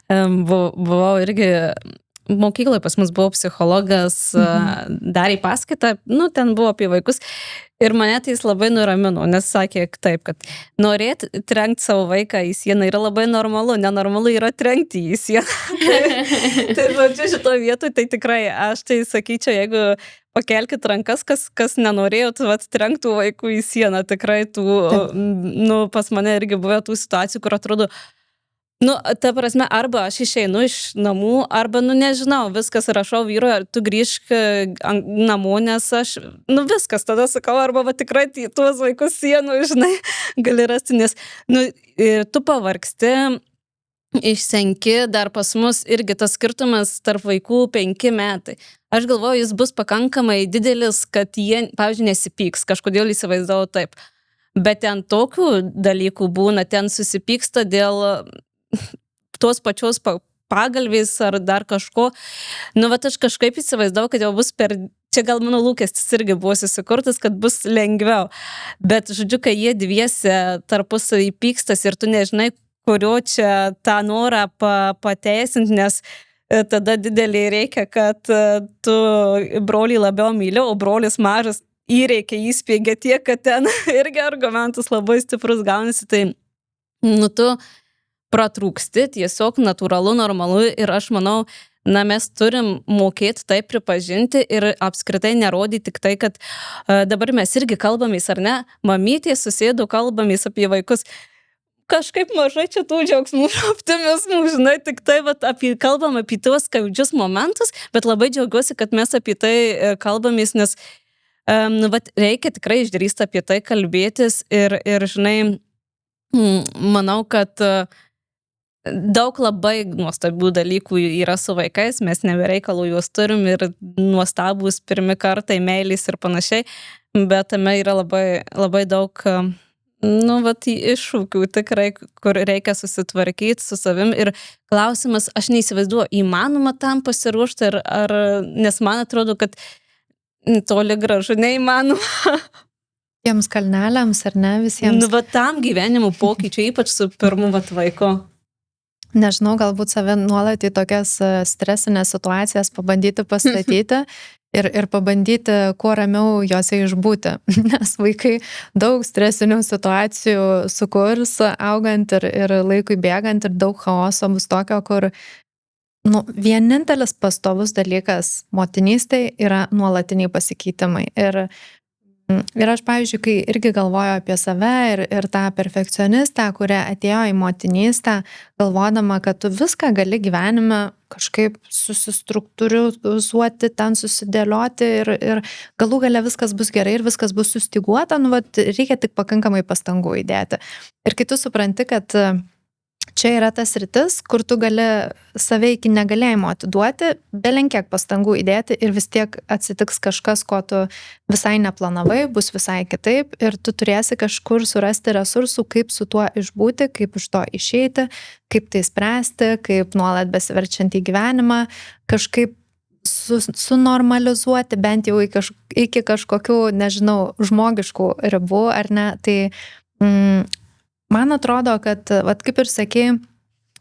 Buvau irgi mokykloje, pas mus buvo psichologas, darė paskaitą, ten buvo apie vaikus. Ir mane tai jis labai nuramino, nes sakė taip, kad norėti trenkti savo vaiką į sieną yra labai normalu, nenormalu yra trenkti į sieną. Tai žodžiu, šitoje vietoje tai tikrai, aš tai sakyčiau, jeigu pakelkit rankas, kas nenorėjot, trenktų vaikų į sieną, tikrai pas mane irgi buvo tų situacijų, kur atrodo, ta prasme, arba aš išeinu iš namų, arba, nežinau, viskas rašau vyrui, ar tu grįžk namo, nes aš, viskas, tada sakau, arba tikrai tuos vaikus sienų, žinai, gali rasti, nes, tu pavargsti, išsenki, dar pas mus irgi tas skirtumas tarp vaikų 5 metai. Aš galvoju, jis bus pakankamai didelis, kad jie, pavyzdžiui, nesipyks, kažkodėl įsivaizdavau taip. Bet ten tokių dalykų būna, ten susipyksta dėl tos pačios pagalvės ar dar kažko. Aš kažkaip įsivaizdavau, kad jau bus čia gal mano lūkestis irgi buvo susikurtas, kad bus lengviau. Bet, žodžiu, kai jie dviese tarpusavy pykstas ir tu nežinai, kurio čia tą norą pateisinti, nes tada didelį reikia, kad tu brolį labiau myli, o brolis mažas įreikia įspėgia tiek, kad ten irgi argumentus labai stiprus gaunasi. Tai, tu pratrūksti, tiesiog natūralu, normalu ir aš manau, mes turim mokėti tai pripažinti ir apskritai nerodyti tik tai, kad dabar mes irgi kalbamės, ar ne, mamytė susėdo, kalbamės apie vaikus. Kažkaip mažai čia tų džiaugsmų ir optimizmų, žinai, tik tai kalbam apie tuos skaudžius momentus, bet labai džiaugiuosi, kad mes apie tai kalbamės, nes reikia tikrai išdrįsti apie tai kalbėtis ir žinai, manau, kad daug labai nuostabių dalykų yra su vaikais, mes nebereikalų juos turim ir nuostabūs pirmi kartai, meilės ir panašiai, bet tame yra labai, labai daug iššūkių tikrai, kur reikia susitvarkyti su savim ir klausimas, aš neįsivaizduoju, įmanoma tam pasiruošti, nes man atrodo, kad toli gražu neįmanoma. Tiems kalneliams, ar ne, visiems? Tam gyvenimo pokyčiai, ypač su pirmu vaiku. Nežinau, galbūt save nuolat į tokias stresinės situacijas pabandyti pastatyti ir pabandyti kuo ramiau jose išbūti, nes vaikai daug stresinių situacijų sukurs augant ir laikui bėgant ir daug chaoso bus tokio, kur vienintelis pastovus dalykas motinystėje yra nuolatiniai pasikeitimai. Ir aš, pavyzdžiui, kai irgi galvoju apie save ir tą perfekcionistę, kurią atėjo į motinystę, galvodama, kad tu viską gali gyvenime kažkaip susistruktūrizuoti, ten susidėlioti ir galų gale viskas bus gerai ir viskas bus sustiguota, reikia tik pakankamai pastangų įdėti. Ir kai tu supranti, kad čia yra tas sritis, kur tu gali save iki negalėjimo atiduoti, belenkiek pastangų įdėti ir vis tiek atsitiks kažkas, ko tu visai neplanavai, bus visai kitaip ir tu turėsi kažkur surasti resursų, kaip su tuo išbūti, kaip iš to išeiti, kaip tai spręsti, kaip nuolat besiverčiant į gyvenimą, kažkaip sunormalizuoti bent jau iki kažkokių, nežinau, žmogiškų ribų, ar ne, tai man atrodo, kad, vat kaip ir sakei,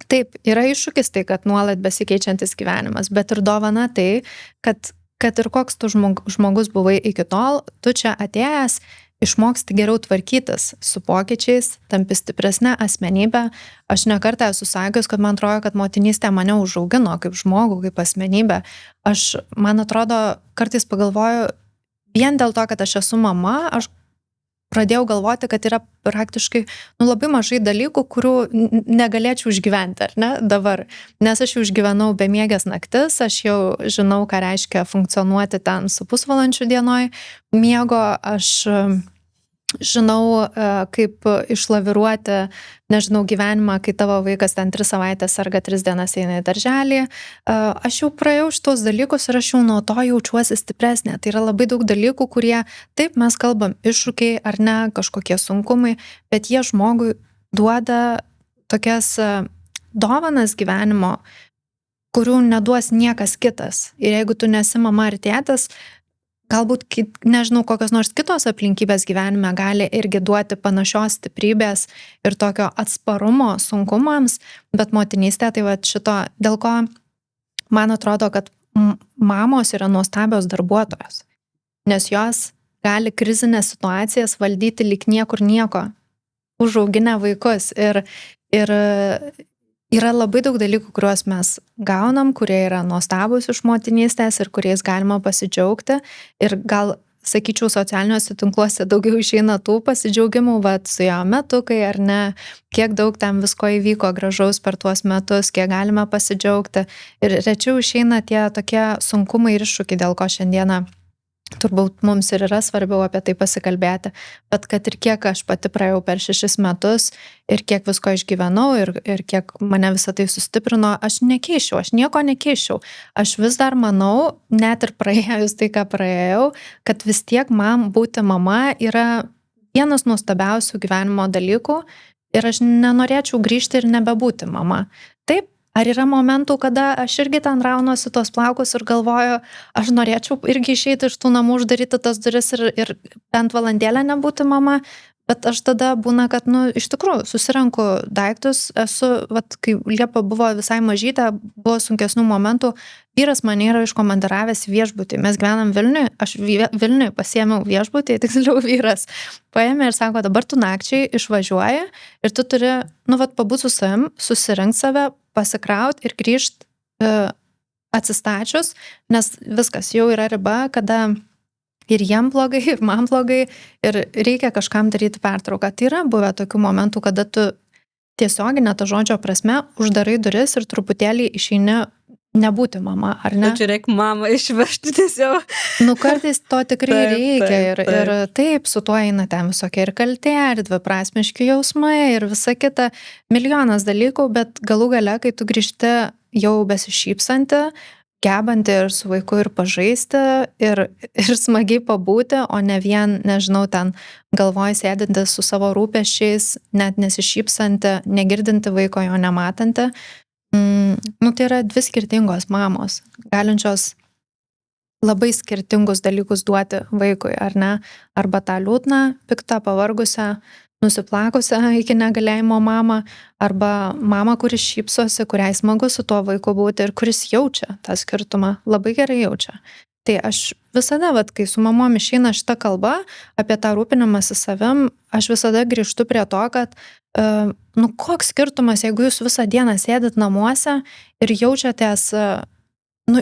taip, yra iššūkis tai, kad nuolat besikeičiantis gyvenimas, bet ir dovana tai, kad ir koks tu žmogus buvai iki tol, tu čia atėjęs išmoksti geriau tvarkytis su pokyčiais, tampi stipresnė asmenybė. Aš nekartą esu sakius, kad man atrodo, kad motinystė mane užaugino kaip žmogų, kaip asmenybę. Man atrodo, kartais pagalvoju, vien dėl to, kad aš esu mama, aš pradėjau galvoti, kad yra praktiškai labai mažai dalykų, kurių negalėčiau išgyventi, ar ne, dabar. Nes aš jau išgyvenau bemiegės naktis, aš jau žinau, ką reiškia funkcionuoti ten su pusvalandžiu dienoj miego, aš žinau, kaip išlaviruoti, nežinau, gyvenimą, kai tavo vaikas ten 3 savaitės serga 3 dienas eina į darželį. Aš jau praėjau šitos dalykus ir aš jau nuo to jaučiuosi stipresnė. Tai yra labai daug dalykų, kurie, taip mes kalbam, iššūkiai ar ne, kažkokie sunkumai, bet jie žmogui duoda tokias dovanas gyvenimo, kurių neduos niekas kitas. Ir jeigu tu nesi mama ar tėtas, galbūt, nežinau, kokios nors kitos aplinkybės gyvenime gali irgi duoti panašios stiprybės ir tokio atsparumo sunkumams, bet motinystė tai va šito, dėl ko man atrodo, kad mamos yra nuostabios darbuotojos, nes jos gali krizinės situacijas valdyti lyg niekur nieko, užauginę vaikus ir yra labai daug dalykų, kuriuos mes gaunam, kurie yra nuostabus iš motinystės ir kuriais galima pasidžiaugti. Ir gal, sakyčiau, socialiniuose tinkluose daugiau išeina tų pasidžiaugimų, vat su jo metukai ar ne, kiek daug ten visko įvyko gražaus per tuos metus, kiek galime pasidžiaugti. Ir rečiau išeina tie tokie sunkumai ir iššūkiai, dėl ko šiandieną turbūt mums ir yra svarbiau apie tai pasikalbėti, bet kad ir kiek aš pati praėjau per 6 metus ir kiek visko išgyvenau ir kiek mane visą tai sustiprino, aš nekeičiau, aš nieko nekeičiau. Aš vis dar manau, net ir praėjus tai, ką praėjau, kad vis tiek man būti mama yra vienas nuostabiausių gyvenimo dalykų ir aš nenorėčiau grįžti ir nebebūti mama. Taip, ar yra momentų, kada aš irgi ten raunuosi tos plaukus ir galvoju, aš norėčiau irgi išeiti iš tų namų, uždaryti tas duris ir bent valandėlę nebūti mama, bet aš tada būna, kad, iš tikrųjų, susirenku daiktus, kai Liepa buvo visai mažytė, buvo sunkesnių momentų, vyras mane yra iškomandiravęs viešbutį, mes gyvenam Vilniuje, aš Vilniuje pasiėmiau viešbutį, tiksliau vyras paėmė ir sako, dabar tu nakčiai išvažiuoji ir tu turi, pabūt su savim, susirinkti save, pasikraut ir grįžt atsistačius, nes viskas jau yra riba, kada ir jiem blogai, ir man blogai, ir reikia kažkam daryti pertrauką. Tai yra buvę tokių momentų, kada tu tiesioginė to žodžio prasme uždarai duris ir truputėlį išeini nebūti mama, ar ne? Čia reikia mamą išvežti tiesiog. Kartais to tikrai reikia ir taip, su tuo eina ten visokie ir kaltė, ir dviprasmiški jausmai, ir visa kita, milijonas dalykų, bet galų gale, kai tu grįžti jau besišypsanti, gebanti ir su vaiku ir pažaisti, ir smagiai pabūti, o ne vien, nežinau, ten galvoj sėdinti su savo rūpesčiais, net nesišypsanti, negirdinti vaiko, jo nematanti. Tai yra 2 skirtingos mamos, galinčios labai skirtingus dalykus duoti vaikui, ar ne? Arba tą liūdną, piktą, pavargusią, nusiplakusią iki negalėjimo mamą, arba mamą, kuris šypsosi, kuriai smagu su tuo vaiku būti ir kuris jaučia tą skirtumą, labai gerai jaučia. Tai aš visada, kai su mamom išeina šita kalba apie tą rūpinimąsi savim, aš visada grįžtu prie to, kad koks skirtumas, jeigu jūs visą dieną sėdit namuose ir jaučiatės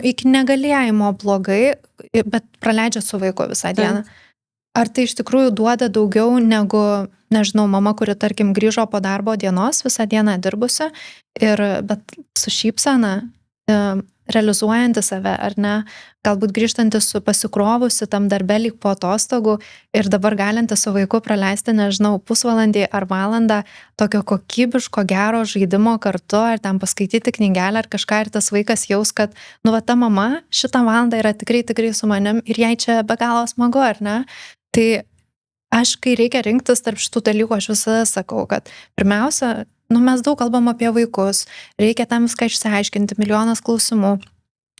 iki negalėjimo blogai, bet praleidžiat su vaiku visą dieną. Ar tai iš tikrųjų duoda daugiau negu, nežinau, mama, kuri, tarkim, grįžo po darbo dienos, visą dieną dirbusi, bet su šypsena, realizuojanti save, ar ne, galbūt grįžtanti su pasikrovusi tam darbe lyg po atostogų ir dabar galinti su vaiku praleisti, nežinau, pusvalandį ar valandą tokio kokybiško gero žaidimo kartu, ar ten paskaityti knygelę ar kažką, ir tas vaikas jaus, kad, ta mama šitą valandą yra tikrai su manim ir jai čia be galo smagu, ar ne? Tai aš, kai reikia rinktis tarp šitų dalykų, aš visada sakau, kad pirmiausia, mes daug kalbam apie vaikus, reikia tam viską išsiaiškinti, milijonas klausimų.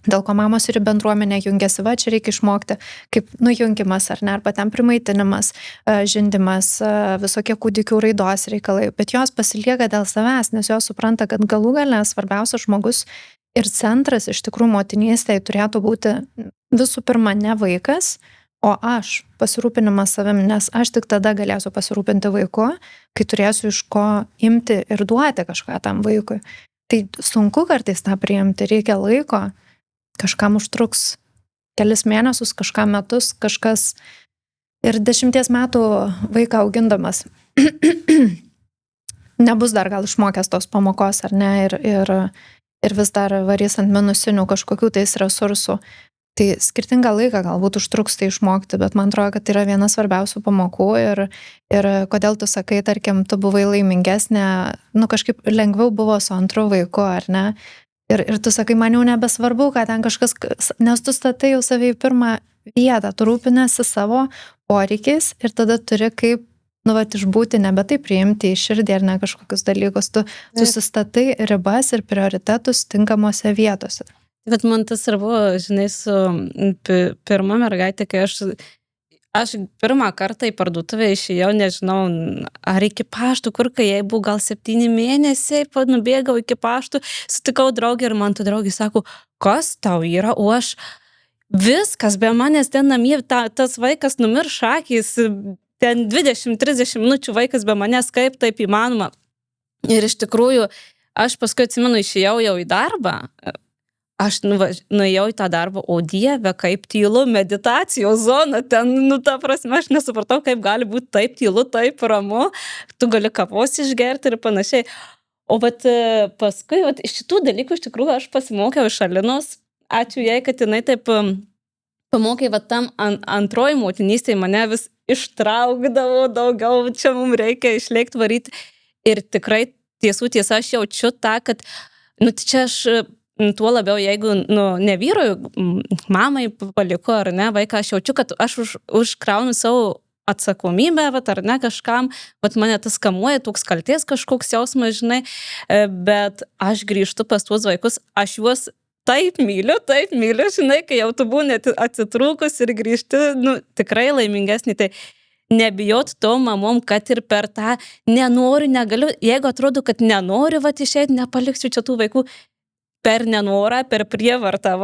dėl ko mamos ir į bendruomenę jungiasi, va, čia reikia išmokti, kaip nujungimas ar ne, arba ten primaitinimas, žindimas, visokie kūdikių raidos reikalai, bet jos pasilieka dėl savęs, nes jos supranta, kad galų gale svarbiausias žmogus ir centras iš tikrųjų motinystėje turėtų būti visų pirma ne vaikas, o aš, pasirūpinimas savim, nes aš tik tada galėsiu pasirūpinti vaiku, kai turėsiu iš ko imti ir duoti kažką tam vaikui. Tai sunku kartais tą priimti, reikia laiko, kažkam užtruks kelis mėnesius, kažkam metus, kažkas ir 10 metų vaiką augindamas nebus dar gal išmokęs tos pamokos, ar ne, ir vis dar varys ant minusinių kažkokių tais resursų. Tai skirtingą laiką galbūt užtruks tai išmokti, bet man atrodo, kad tai yra viena svarbiausių pamokų ir kodėl tu sakai, tarkim, tu buvai laimingesnė, kažkaip lengviau buvo su antru vaiku, ar ne? Ir tu sakai, man jau nebesvarbu, kad ten kažkas, nes tu statai jau save į pirmą vietą, tu rūpinasi savo poreikiais ir tada turi kaip, išbūti, nebe tai priimti į širdį ar ne kažkokius dalykus, tu susistatai ribas ir prioritetus tinkamose vietose. Bet man tas ir buvo, žinai, su pirma mergaitė, kai aš pirmą kartą į parduotuvę išėjau, nežinau, ar iki paštų, kur kai jai buvo gal 7 mėnesiai, nubėgau iki paštų, sutikau draugį ir man tu draugį sako, kas tau yra, o aš viskas be manęs ten namie, tas vaikas numirš akys, ten 20-30 minučių vaikas be manęs, kaip taip įmanoma. Ir iš tikrųjų, aš paskui atsimenu, išėjau jau į darbą, aš nuėjau į tą darbą, o Dieve, kaip tylu, meditacijos zona, ten, ta prasme, aš nesupratau, kaip gali būti taip tylu, taip ramu, tu gali kavos išgerti ir panašiai. O paskui, iš šitų dalykų, iš tikrųjų, aš pasimokiau iš Alinos, ačiū jai, kad jinai taip pamokė, tam antroji motinystėje mane vis ištraukdavo daugiau, čia mums reikia išlėkti varyti. Ir tikrai tiesa, aš jaučiu tą, kad, čia aš tuo labiau, jeigu, ne vyrui, mamai paliko, ar ne, vaiką, aš jaučiu, kad aš užkraunu savo atsakomybę, ar ne, kažkam, mane tas kamuoja, toks kaltės kažkoks jausmas, žinai, bet aš grįžtu pas tuos vaikus, aš juos taip myliu, žinai, kai jau tu būni atsitrūkus ir grįžti, tikrai laimingesnį, tai nebijot to mamom, kad ir per tą nenoriu, negaliu, jeigu atrodo, kad nenoriu, išėti, nepaliksiu čia tų vaikų, per nenorą, per prievartą,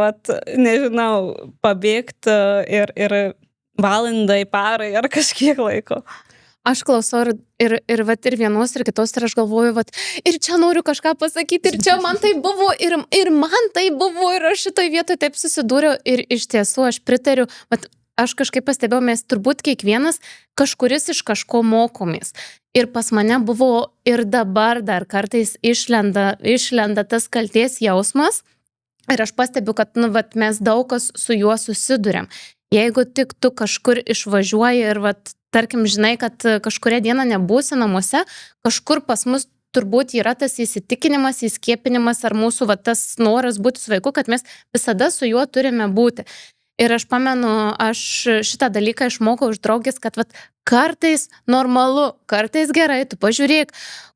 nežinau, pabėgti ir valandai, parai ar kažkiek laiko. Aš klausau ir vienos ir kitos ir aš galvoju, ir čia noriu kažką pasakyti, ir čia man tai buvo, ir man tai buvo, ir aš šitoj vietoj taip susidūriau ir iš tiesų aš pritariu, aš kažkaip pastebėjau, mes turbūt kiekvienas kažkuris iš kažko mokomės. Ir pas mane buvo ir dabar dar kartais išlenda tas kaltės jausmas. Ir aš pastebiu, kad mes daug kas su juo susiduriam. Jeigu tik tu kažkur išvažiuoji ir tarkim žinai, kad kažkuria diena nebūsi namuose, kažkur pas mus turbūt yra tas įsitikinimas, įskiepinimas ar mūsų tas noras būti su vaiku, kad mes visada su juo turime būti. Ir aš pamenu, aš šitą dalyką išmokau iš draugės, kad kartais normalu, kartais gerai, tu pažiūrėk,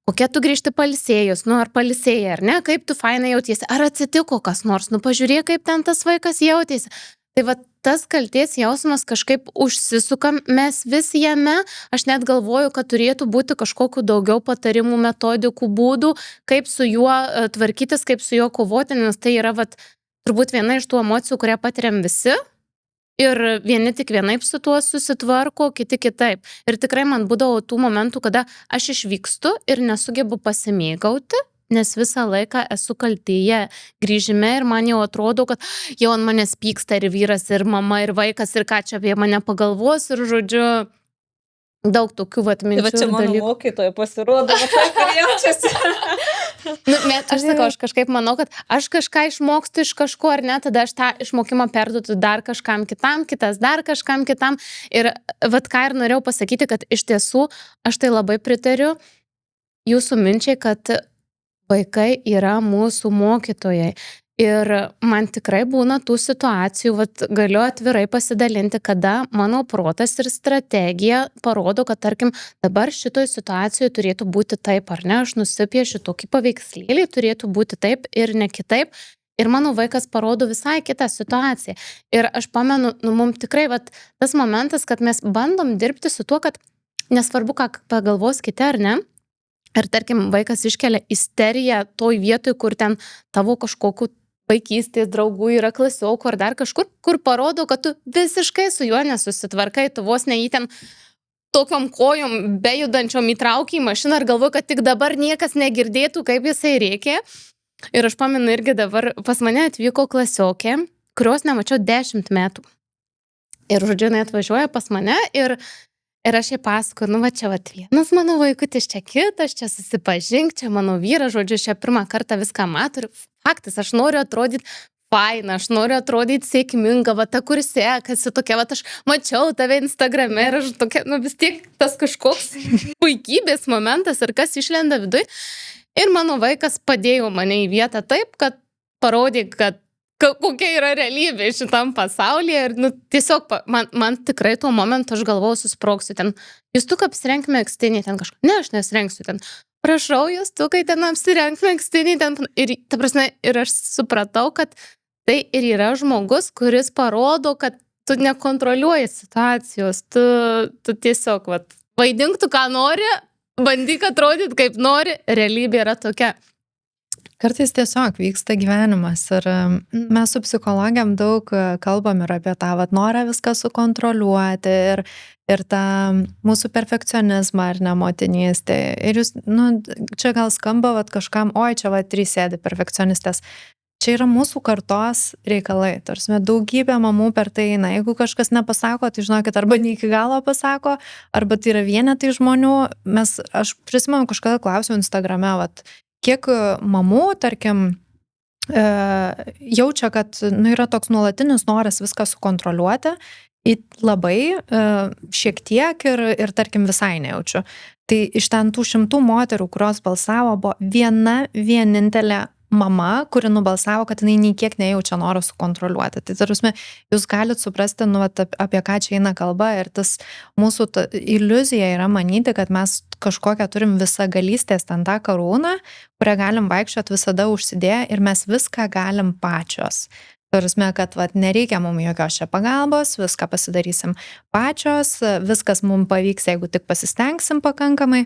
kokia tu grįžti pailsėjus, ar pailsėjai, ar ne, kaip tu fainai jautiesi, ar atsitiko kas nors, pažiūrėk, kaip ten tas vaikas jautėsi. Tai tas kaltės jausmas kažkaip užsisukam, mes vis jame, aš net galvoju, kad turėtų būti kažkokių daugiau patarimų, metodikų, būdų, kaip su juo tvarkytis, kaip su juo kovoti, nes tai yra turbūt viena iš tų emocijų, kurią patiriam visi. Ir vieni tik vienaip su tuo susitvarko, kiti kitaip. Ir tikrai man būdavo tų momentų, kada aš išvykstu ir nesugebu pasimėgauti, nes visą laiką esu kaltėje grįžime ir man jau atrodo, kad jau ant manęs pyksta ir vyras, ir mama, ir vaikas, ir ką čia apie mane pagalvos, ir žodžiu, daug tokių minčių. Čia mano mokytoja pasirodo, taip ir jaučiasi. Aš sakau, aš kažkaip manau, kad aš kažką išmokstu iš kažko, ar ne, tada aš tą išmokimą perduodu dar kažkam kitam, kitas dar kažkam kitam. Ir ką ir norėjau pasakyti, kad iš tiesų aš tai labai pritariu jūsų minčiai, kad vaikai yra mūsų mokytojai. Ir man tikrai būna tų situacijų, galiu atvirai pasidalinti, kada mano protas ir strategija parodo, kad tarkim dabar šitoj situacijoje turėtų būti taip, ar ne, aš nusipiešiu tokį paveikslėlį, turėtų būti taip ir ne kitaip. Ir mano vaikas parodo visai kitą situaciją. Ir aš pamenu, mums tikrai tas momentas, kad mes bandom dirbti su tuo, kad nesvarbu, ką pagalvos kiti ar ne. Ir tarkim, vaikas iškelia isteriją toj vietoj, kur ten tavo kažkokiu vaikystės draugų yra klasiokų ar dar kažkur, kur parodo, kad tu visiškai su juo nesusitvarkai, tu vos ne jį ten tokiom kojom bejudančiom įtraukia į mašiną ir galvoju, kad tik dabar niekas negirdėtų, kaip jisai rėkė. Ir aš pamenu irgi dabar pas mane atvyko klasiokė, kurios nemačiau 10 metų. Ir žodžiu, jinai atvažiuoja pas mane ir aš jai pasakoju, čia vienas mano vaikutis, čia kitas, čia susipažink, čia mano vyras, žodžiu, čia pirmą kartą viską matau ir faktas, aš noriu atrodyti faina, aš noriu atrodyti sėkminga, ta kur sekasi, tokia, aš mačiau tave Instagrame ir aš tokia, vis tiek tas kažkoks puikybės momentas ir kas išlenda viduj. Ir mano vaikas padėjo mane į vietą taip, kad parodė, kad kokia yra realybė šitam pasaulyje. Ir tiesiog man tikrai tuo momentu aš galvojau, susprogsiu ten. Justukai apsirenk megztinį ten kažką. Ne, aš nesirengsiu ten. Prašau, Justukai ten apsirenk megztinį ten. Ir, ta prasme, ir aš supratau, kad tai ir yra žmogus, kuris parodo, kad tu nekontroliuoji situacijos. Tu tiesiog vaidink tu, ką nori, bandyk atrodyti, kaip nori, realybė yra tokia. Kartais tiesiog vyksta gyvenimas ir mes su psichologėm daug kalbam ir apie tą norą viską sukontroliuoti ir tą mūsų perfekcionizmą ar ne motinystę. Ir jūs, čia gal skamba kažkam, čia 3 sėdi perfekcionistės. Čia yra mūsų kartos reikalai. Tarsi daugybė mamų per tai eina. Jeigu kažkas nepasako, tai žinokit, arba ne iki galo pasako, arba tai yra vienetai žmonių. Aš prisimenu kažkada klausiau Instagrame, kiek mamų, tarkim, jaučia, kad yra toks nuolatinis noras viską sukontroliuoti, labai šiek tiek ir tarkim visai nejaučiu. Tai iš ten tų 100 moterų, kurios balsavo, buvo vienintelė mama, kuri nubalsavo, kad jinai nei kiek nejaučia noro sukontroliuoti. Tai tarsi jūs galite suprasti, apie ką čia eina kalba ir tas mūsų iliuzija yra manyti, kad mes kažkokią turim visagalystės ten tą karūną, kurią galim vaikščioti visada užsidėję ir mes viską galim pačios. Tarsi, kad nereikia mums jokios čia pagalbos, viską pasidarysim pačios, viskas mums pavyks, jeigu tik pasistengsim pakankamai.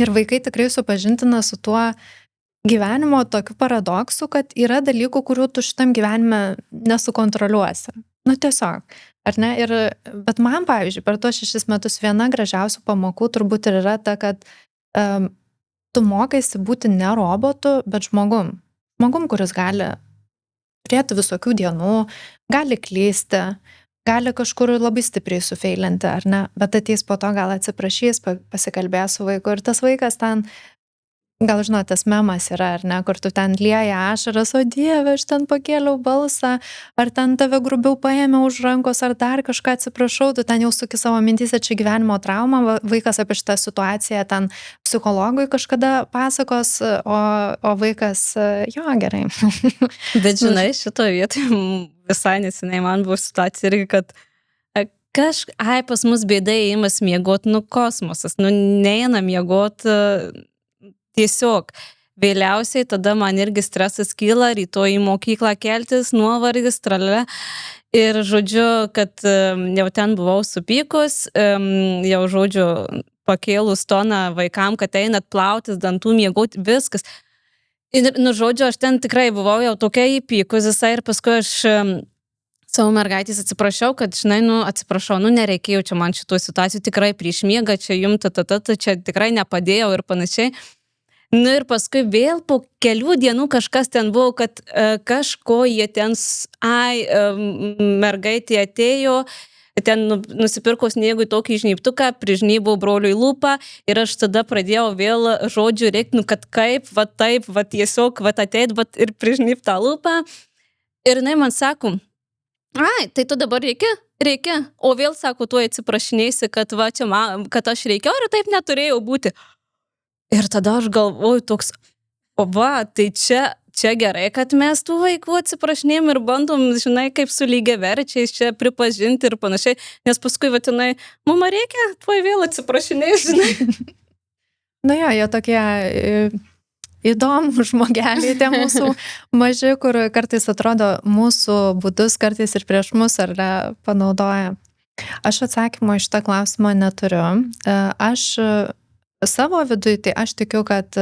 Ir vaikai tikrai supažintina su tuo gyvenimo tokiu paradoksu, kad yra dalykų, kurių tu šitam gyvenime nesukontroliuosi. Tiesiog, ar ne? Bet man, pavyzdžiui, per tuos 6 metus viena gražiausių pamokų turbūt ir yra ta, kad tu mokaisi būti ne robotu, bet žmogum. Žmogum, kuris gali turėti visokių dienų, gali klysti, gali kažkur labai stipriai sufeilinti, ar ne? Bet ateis po to gal atsiprašys, pasikalbės su vaiku ir tas vaikas ten gal žinot, tas memas yra, ar ne, kur tu ten lieja ašaras, o Dieve, aš ten pakėliau balsą, ar ten tave grubiau paėmė už rankos, ar dar kažką atsiprašau, tu ten jau suki savo mintyse, čia gyvenimo trauma, vaikas apie šitą situaciją ten psichologui kažkada pasakos, o vaikas, jo, gerai. Bet žinai, šito vietoje visai neseniai man buvo situacija irgi, kad pas mus bėda įimas miegot, kosmosas, neina miegot. Tiesiog vėliausiai tada man irgi stresas kyla, rytoj į mokyklą keltis, nuovargis, tralė. Ir žodžiu, kad jau ten buvau supykus, jau žodžiu pakėlus toną vaikam, kad einat plautis, dantų miegoti, viskas. Ir žodžiu, aš ten tikrai buvau jau tokia įpykus visai ir paskui aš savo mergaitės atsiprašau, kad, žinai, atsiprašau, nereikėjo čia man šitų situacijų, tikrai prieš miegą, čia čia tikrai nepadėjau ir panašiai. Ir paskui vėl po kelių dienų kažkas ten buvo, kad kažko jie ten, mergaitė atėjo, ten nusipirko sniegui tokį žnyptuką, prižnybau broliui lūpą ir aš tada pradėjau vėl žodžių reikti, kad kaip, taip, tiesiog, ateit, ir prižnypt tą lūpą. Ir jinai man sako, tai tu dabar reikia, o vėl sako, tu atsiprašinėsi, kad kad aš reikėjau ir taip neturėjau būti. Ir tada aš galvoju toks, tai čia gerai, kad mes tų vaikų atsiprašinėjom ir bandom, žinai, kaip su lygiaverčiais čia pripažinti ir panašiai, nes paskui, jinai, mama reikia, tuoj vėl atsiprašinėjai, žinai. Jo, jie tokie įdomų žmogelį, tie mūsų maži, kur kartais atrodo mūsų būdus, kartais ir prieš mus ar ne panaudoja. Aš atsakymo iš tą klausimą neturiu. Aš savo viduje, tai aš tikiu, kad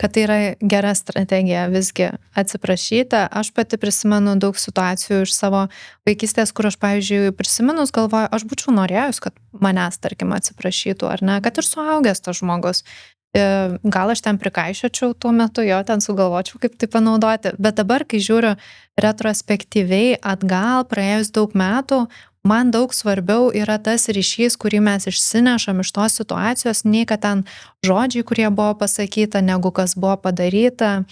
tai yra gera strategija visgi atsiprašyti. Aš pati prisimenu daug situacijų iš savo vaikystės, kur aš, pavyzdžiui, prisiminus galvoju, aš būčiau norėjus, kad manęs, tarkim, atsiprašytų, ar ne, kad ir suaugęs tas žmogus. Gal aš ten prikaišiočiau tuo metu, jo ten sugalvočiau, kaip tai panaudoti. Bet dabar, kai žiūriu retrospektyviai atgal, praėjus daug metų, man daug svarbiau yra tas ryšys, kurį mes išsinešam iš tos situacijos, nei kad ten žodžiai, kurie buvo pasakyta, negu kas buvo padaryta.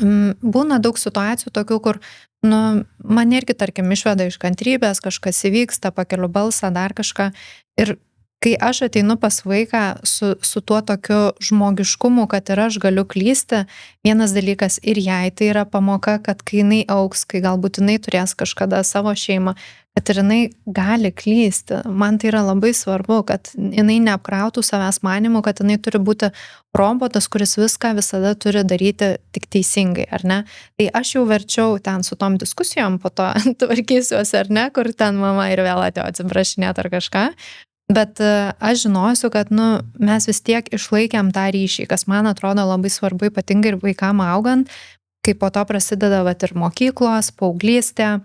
Būna daug situacijų tokių, kur man irgi, tarkim, išveda iš kantrybės, kažkas įvyksta, pakeliu balsą, dar kažką. Ir kai aš ateinu pas vaiką su tuo tokiu žmogiškumu, kad ir aš galiu klysti, vienas dalykas ir jai tai yra pamoka, kad kai jinai augs, kai galbūt jinai turės kažkada savo šeimą, kad ir jinai gali klysti. Man tai yra labai svarbu, kad jinai neapkrautų savęs manimu, kad jinai turi būti robotas, kuris viską visada turi daryti tik teisingai, ar ne? Tai aš jau verčiau ten su tom diskusijom, po to tvarkysiuosi, ar ne, kur ten mama ir vėl atėjo atsiprašinėti ar kažką. Bet aš žinosiu, kad mes vis tiek išlaikėm tą ryšį, kas man atrodo labai svarbu, ypatingai ir vaikam augant, kai po to prasideda ir mokyklos, paauglystė,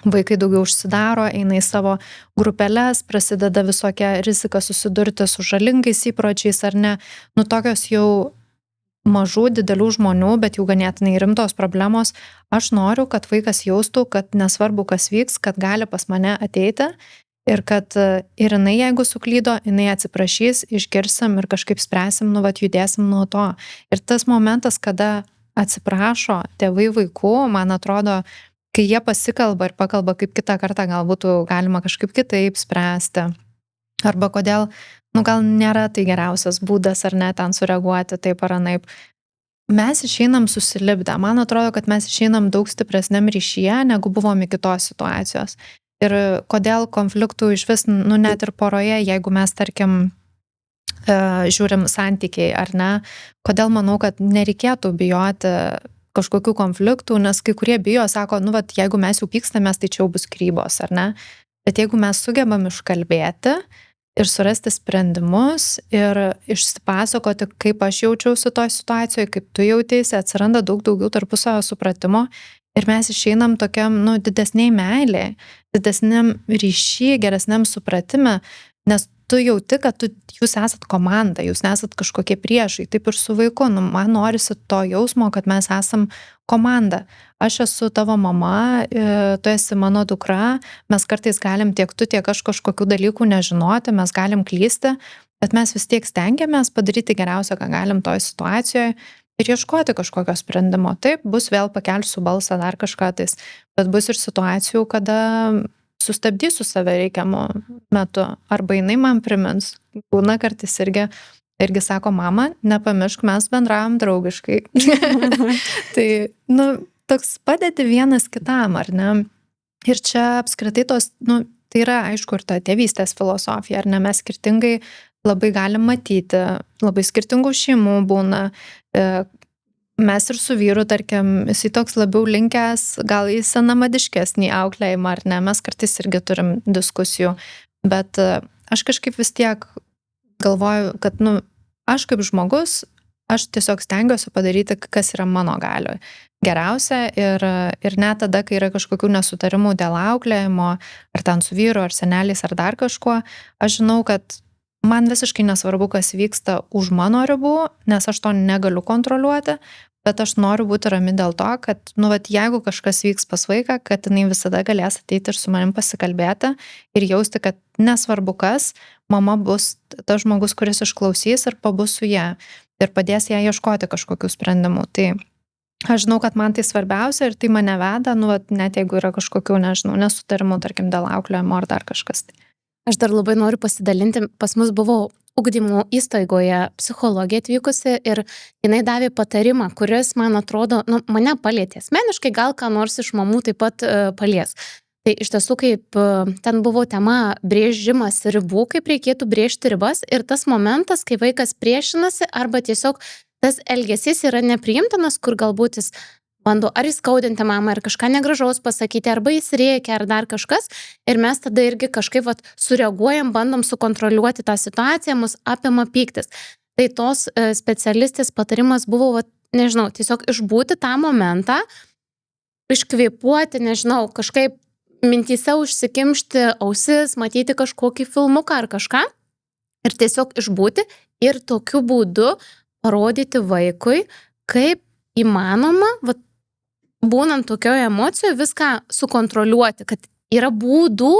vaikai daugiau užsidaro, eina į savo grupeles, prasideda visokia rizika susidurti su žalingais įpročiais ar ne, tokios jau mažų, didelių žmonių, bet jau ganėtinai rimtos problemos. Aš noriu, kad vaikas jaustų, kad nesvarbu, kas vyks, kad gali pas mane ateiti. Ir kad ir jinai, jeigu suklydo, jinai atsiprašys, išgirsim ir kažkaip spręsim, judėsim nuo to. Ir tas momentas, kada atsiprašo tėvai vaikų, man atrodo, kai jie pasikalba ir pakalba, kaip kitą kartą gal būtų galima kažkaip kitaip spręsti. Arba kodėl, gal nėra tai geriausias būdas ar ne ten sureaguoti taip ar anaip. Mes išeinam susilipdę. Man atrodo, kad mes išeinam daug stipresniam ryšyje, negu buvom iki tos situacijos. Ir kodėl konfliktų iš vis, net ir poroje, jeigu mes, tarkim, žiūrim santykiai, ar ne, kodėl manau, kad nereikėtų bijoti kažkokių konfliktų, nes kai kurie bijo, sako, jeigu mes jau pykstamės, tai čia jau bus skyrybos, ar ne. Bet jeigu mes sugebam iškalbėti ir surasti sprendimus ir išsipasakoti, kaip aš jaučiausi toj situacijoje, kaip tu jautėsi, atsiranda daug daugiau tarpusavio supratimo. Ir mes išeinam tokiam, didesniai meiliai, didesniam ryšy, geresniam supratime, nes tu jauti, kad jūs esat komanda, jūs nesat kažkokie priešai, taip ir su vaiku. Man norisi to jausmo, kad mes esam komanda. Aš esu tavo mama, tu esi mano dukra, mes kartais galim tiek tu, tiek aš kažkokių dalykų nežinoti, mes galim klysti, bet mes vis tiek stengiamės padaryti geriausia, ką galim toj situacijoje. Ir ieškoti kažkokio sprendimo. Taip, bus vėl pakelsiu balsą dar kažką tais, bet bus ir situacijų, kada sustabdysiu save reikiamu metu. Arba jinai man primins. Būna kartais irgi sako, mama, nepamiršk, mes bendravom draugiškai. Tai, toks padėti vienas kitam, ar ne? Ir čia apskritai tos, tai yra, aišku, ir ta tėvystės filosofija, ar ne? Mes skirtingai labai galim matyti, labai skirtingų šeimų būna. Mes ir su vyru, tarkim, jisai toks labiau linkęs, gal į senamadiškesnį auklėjimą, ar ne, mes kartais irgi turim diskusijų, bet aš kažkaip vis tiek galvoju, kad, aš kaip žmogus, aš tiesiog stengiuosi padaryti, kas yra mano galioje geriausia ir net tada, kai yra kažkokių nesutarimų dėl auklėjimo, ar ten su vyru, ar seneliais, ar dar kažkuo, aš žinau, kad man visiškai nesvarbu, kas vyksta už mano ribų, nes aš to negaliu kontroliuoti, bet aš noriu būti rami dėl to, kad, jeigu kažkas vyks pas vaiką, kad jinai visada galės ateiti ir su manim pasikalbėti ir jausti, kad nesvarbu kas, mama bus tas žmogus, kuris išklausys ir pabus su ją ir padės ją ieškoti kažkokių sprendimų. Tai aš žinau, kad man tai svarbiausia ir tai mane veda, net jeigu yra kažkokių, nesutarimų, tarkim, dėl auklėjimo ar dar kažkas. Aš dar labai noriu pasidalinti, pas mus buvo ugdymo įstaigoje psichologija atvykusi ir jinai davė patarimą, kuris, man atrodo, mane palietė asmeniškai, gal ką nors iš mamų taip pat palies. Tai iš tiesų, kaip ten buvo tema brėžimas ribų, kaip reikėtų brėžti ribas ir tas momentas, kai vaikas priešinasi arba tiesiog tas elgesys yra nepriimtinas, kur galbūt jis bando ar įskaudinti mamą, ar kažką negražaus pasakyti, arba jis rėkia, ar dar kažkas. Ir mes tada irgi kažkaip sureaguojam, bandom sukontroliuoti tą situaciją, mus apima pyktis. Tai tos specialistės patarimas buvo, nežinau, tiesiog išbūti tą momentą, iškvėpuoti, nežinau, kažkaip mintyse užsikimšti ausis, matyti kažkokį filmuką ar kažką ir tiesiog išbūti ir tokiu būdu parodyti vaikui, kaip įmanoma, būnant tokioje emocijoje, viską sukontroliuoti, kad yra būdų,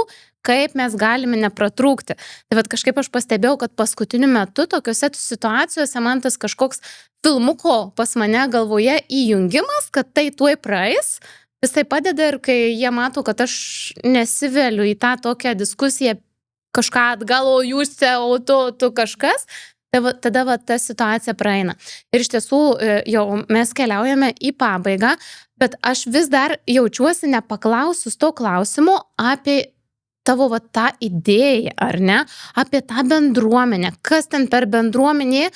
kaip mes galime nepratrūkti. Tai kažkaip aš pastebėjau, kad paskutiniu metu tokiuose situacijose man tas kažkoks filmuko pas mane galvoje įjungimas, kad tai tuoj praeis, visai padeda ir kai jie mato, kad aš nesiveliu į tą tokią diskusiją kažką atgal, o jūs, o tu kažkas, tada ta situacija praeina. Ir iš tiesų jau mes keliaujame į pabaigą, bet aš vis dar jaučiuosi nepaklausus to klausimo apie tavo tą idėją, ar ne? Apie tą bendruomenę. Kas ten per bendruomenė,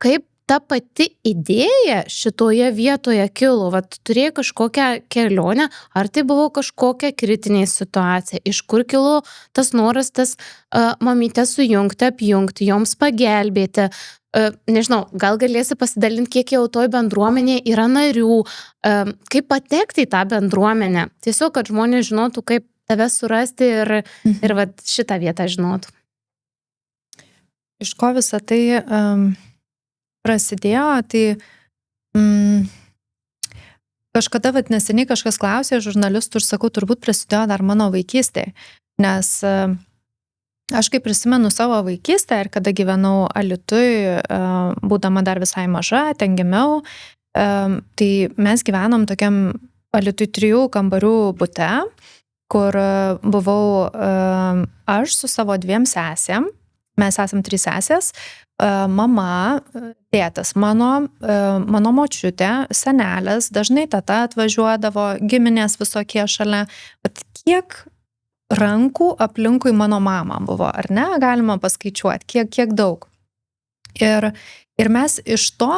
kaip ta pati idėja šitoje vietoje kilo? Turėjo kažkokią kelionę, ar tai buvo kažkokia kritinė situacija? Iš kur kilo tas noras tas mamytę sujungti, apjungti, joms pagelbėti? Nežinau, gal galėsi pasidalinti, kiek jau toj bendruomenėje yra narių, kaip patekti į tą bendruomenę. Tiesiog, kad žmonės žinotų, kaip tave surasti ir šitą vietą žinotų. Iš ko visą tai prasidėjo, tai kažkada neseniai kažkas klausė žurnalistų ir sakau, turbūt prasidėjo dar mano vaikystėje, nes aš kaip prisimenu savo vaikystę ir kada gyvenau Alytuj, būdama dar visai maža, ten gimiau, tai mes gyvenom tokiam Alytuj 3 kambarių bute, kur buvau aš su savo 2 sesėm, mes esam 3 sesės, mama, tėtas mano močiutė, senelės, dažnai tata atvažiuodavo, giminės visokie šalia, bet kiek rankų aplinkui mano mamą buvo, ar ne? Galima paskaičiuoti, kiek daug. Ir mes iš to,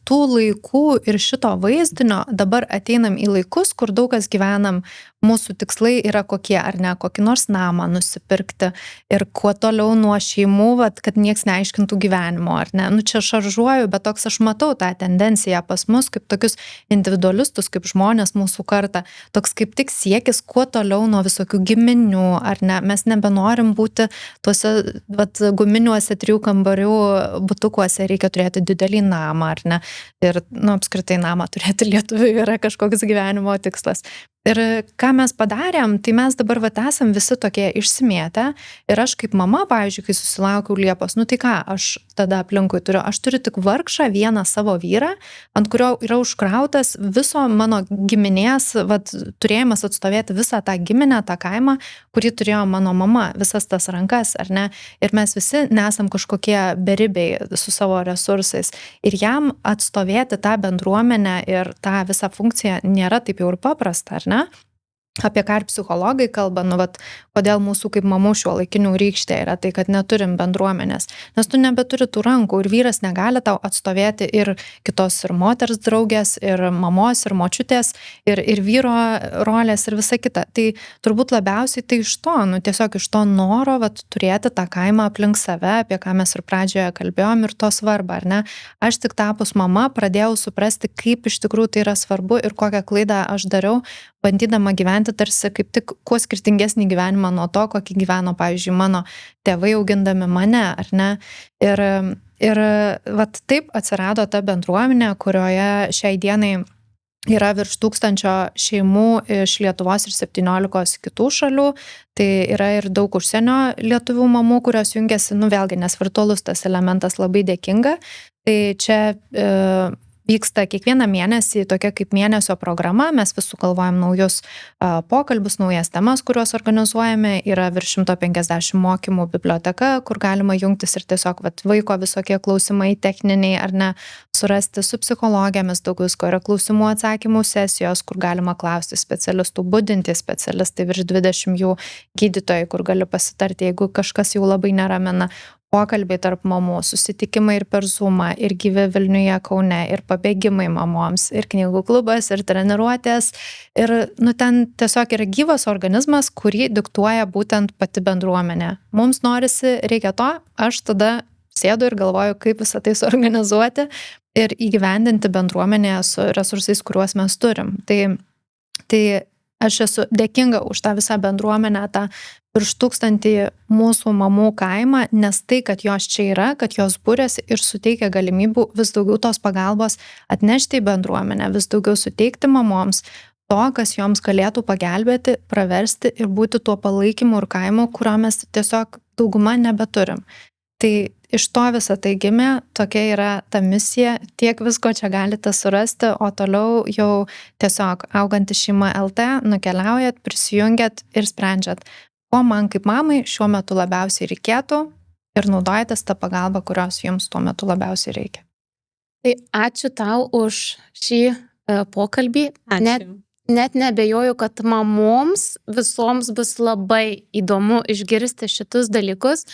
tų laikų ir šito vaizdinio dabar ateinam į laikus, kur daug kas gyvenam, mūsų tikslai yra kokie, ar ne, kokį nors namą nusipirkti ir kuo toliau nuo šeimų, kad nieks neaiškintų gyvenimo, ar ne. Čia šaržuoju, bet toks aš matau tą tendenciją pas mus, kaip tokius individualistus, kaip žmonės mūsų kartą, toks kaip tik siekis kuo toliau nuo visokių giminių, ar ne. Mes nebenorim būti tuose guminiuose 3 kambarių butukuose, reikia turėti didelį namą, ar ne. Ir, apskritai namą turėti lietuviui yra kažkoks gyvenimo tikslas. Ir ką mes padarėm, tai mes dabar esam visi tokie išsimėtę ir aš kaip mama, pavyzdžiui, kai susilaukiau Liepos, tai ką, aš tada aplinkui turiu, aš turiu tik vargšą vieną savo vyrą, ant kurio yra užkrautas viso mano giminės, turėjimas atstovėti visą tą giminę, tą kaimą, kurį turėjo mano mama, visas tas rankas, ar ne, ir mes visi nesam kažkokie beribiai su savo resursais ir jam atstovėti tą bendruomenę ir tą visą funkciją nėra taip jau ir paprasta, ar ne? Apie ką ir psichologai kalba, kodėl mūsų kaip mamų šiuolaikinių rykštė yra tai, kad neturim bendruomenės, nes tu nebeturi tų rankų ir vyras negali tau atstovėti ir kitos ir moters draugės, ir mamos, ir močiutės, ir vyro rolės ir visa kita. Tai turbūt labiausiai tai iš to, tiesiog iš to noro turėti tą kaimą aplink save, apie ką mes ir pradžioje kalbėjom ir to svarbą, ar ne? Aš tik tapus mama pradėjau suprasti, kaip iš tikrųjų tai yra svarbu ir kokią klaidą aš dariau, bandydama gyventi tarsi kaip tik kuo skirtingesnį gyvenimą nuo to, kokį gyveno, pavyzdžiui, mano tėvai augindami mane, ar ne? Ir taip atsirado ta bendruomenė, kurioje šiai dienai yra virš 1000 šeimų iš Lietuvos ir 17 kitų šalių. Tai yra ir daug užsienio lietuvių mamų, kurios jungiasi, vėlgi, nes virtualus tas elementas labai dėkinga. Tai čia vyksta kiekvieną mėnesį tokia kaip mėnesio programa, mes vis sugalvojam naujus pokalbius, naujas temas, kuriuos organizuojame, yra virš 150 mokymų biblioteka, kur galima jungtis ir tiesiog vaiko visokie klausimai techniniai ar ne, surasti su psichologėmis, daug visko yra klausimų atsakymų sesijos, kur galima klausti specialistų, budinti specialistai, virš 20 jų gydytojai, kur gali pasitarti, jeigu kažkas jau labai neramina. pokalbiai tarp mamų, susitikimai ir per Zoomą, ir gyvi Vilniuje, Kaune, ir pabėgimai mamoms, ir knygų klubas, ir treniruotės. Ir ten tiesiog yra gyvas organizmas, kurį diktuoja būtent pati bendruomenė. Mums norisi, reikia to, aš tada sėdu ir galvoju, kaip visą tai suorganizuoti ir įgyvendinti bendruomenėje su resursais, kuriuos mes turim. Tai aš esu dėkinga už tą visą bendruomenę, tą virš 1000 mūsų mamų kaimą, nes tai, kad jos čia yra, kad jos būrėsi ir suteikia galimybių vis daugiau tos pagalbos atnešti į bendruomenę, vis daugiau suteikti mamoms to, kas joms galėtų pagelbėti, praversti ir būti tuo palaikymu ir kaimu, kurio mes tiesiog dauguma nebeturim. Tai iš to visą tai gimė, tokia yra ta misija, tiek visko čia galite surasti, o toliau jau tiesiog auganti šeima LT, nukeliaujat, prisijungiat ir sprendžiat, ko man kaip mamai šiuo metu labiausiai reikėtų ir naudojatės tą pagalbą, kurios jums tuo metu labiausiai reikia. Tai ačiū tau už šį pokalbį. Ačiū. Net nebejoju, kad mamoms visoms bus labai įdomu išgirsti šitus dalykus.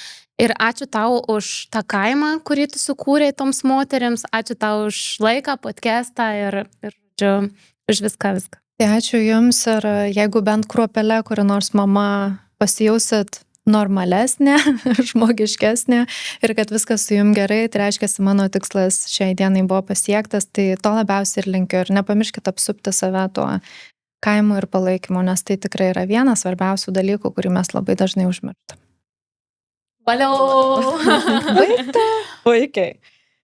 Ir ačiū tau už tą kaimą, kurį tu sukūrei toms moteriams. Ačiū tau už laiką, podcastą ir už viską. Tai ačiū jums ir jeigu bent kruopelė, kuri nors mama pasijausit normalesnė, žmogiškesnė ir kad viskas su jum gerai, tai reiškia, mano tikslas šiai dienai buvo pasiektas, tai to labiausiai ir linkiu. Ir nepamirškit apsupti save tuo kaimu ir palaikymu, nes tai tikrai yra vienas svarbiausių dalykų, kurį mes labai dažnai užmirštam. Valiau! Baigta! Puikiai.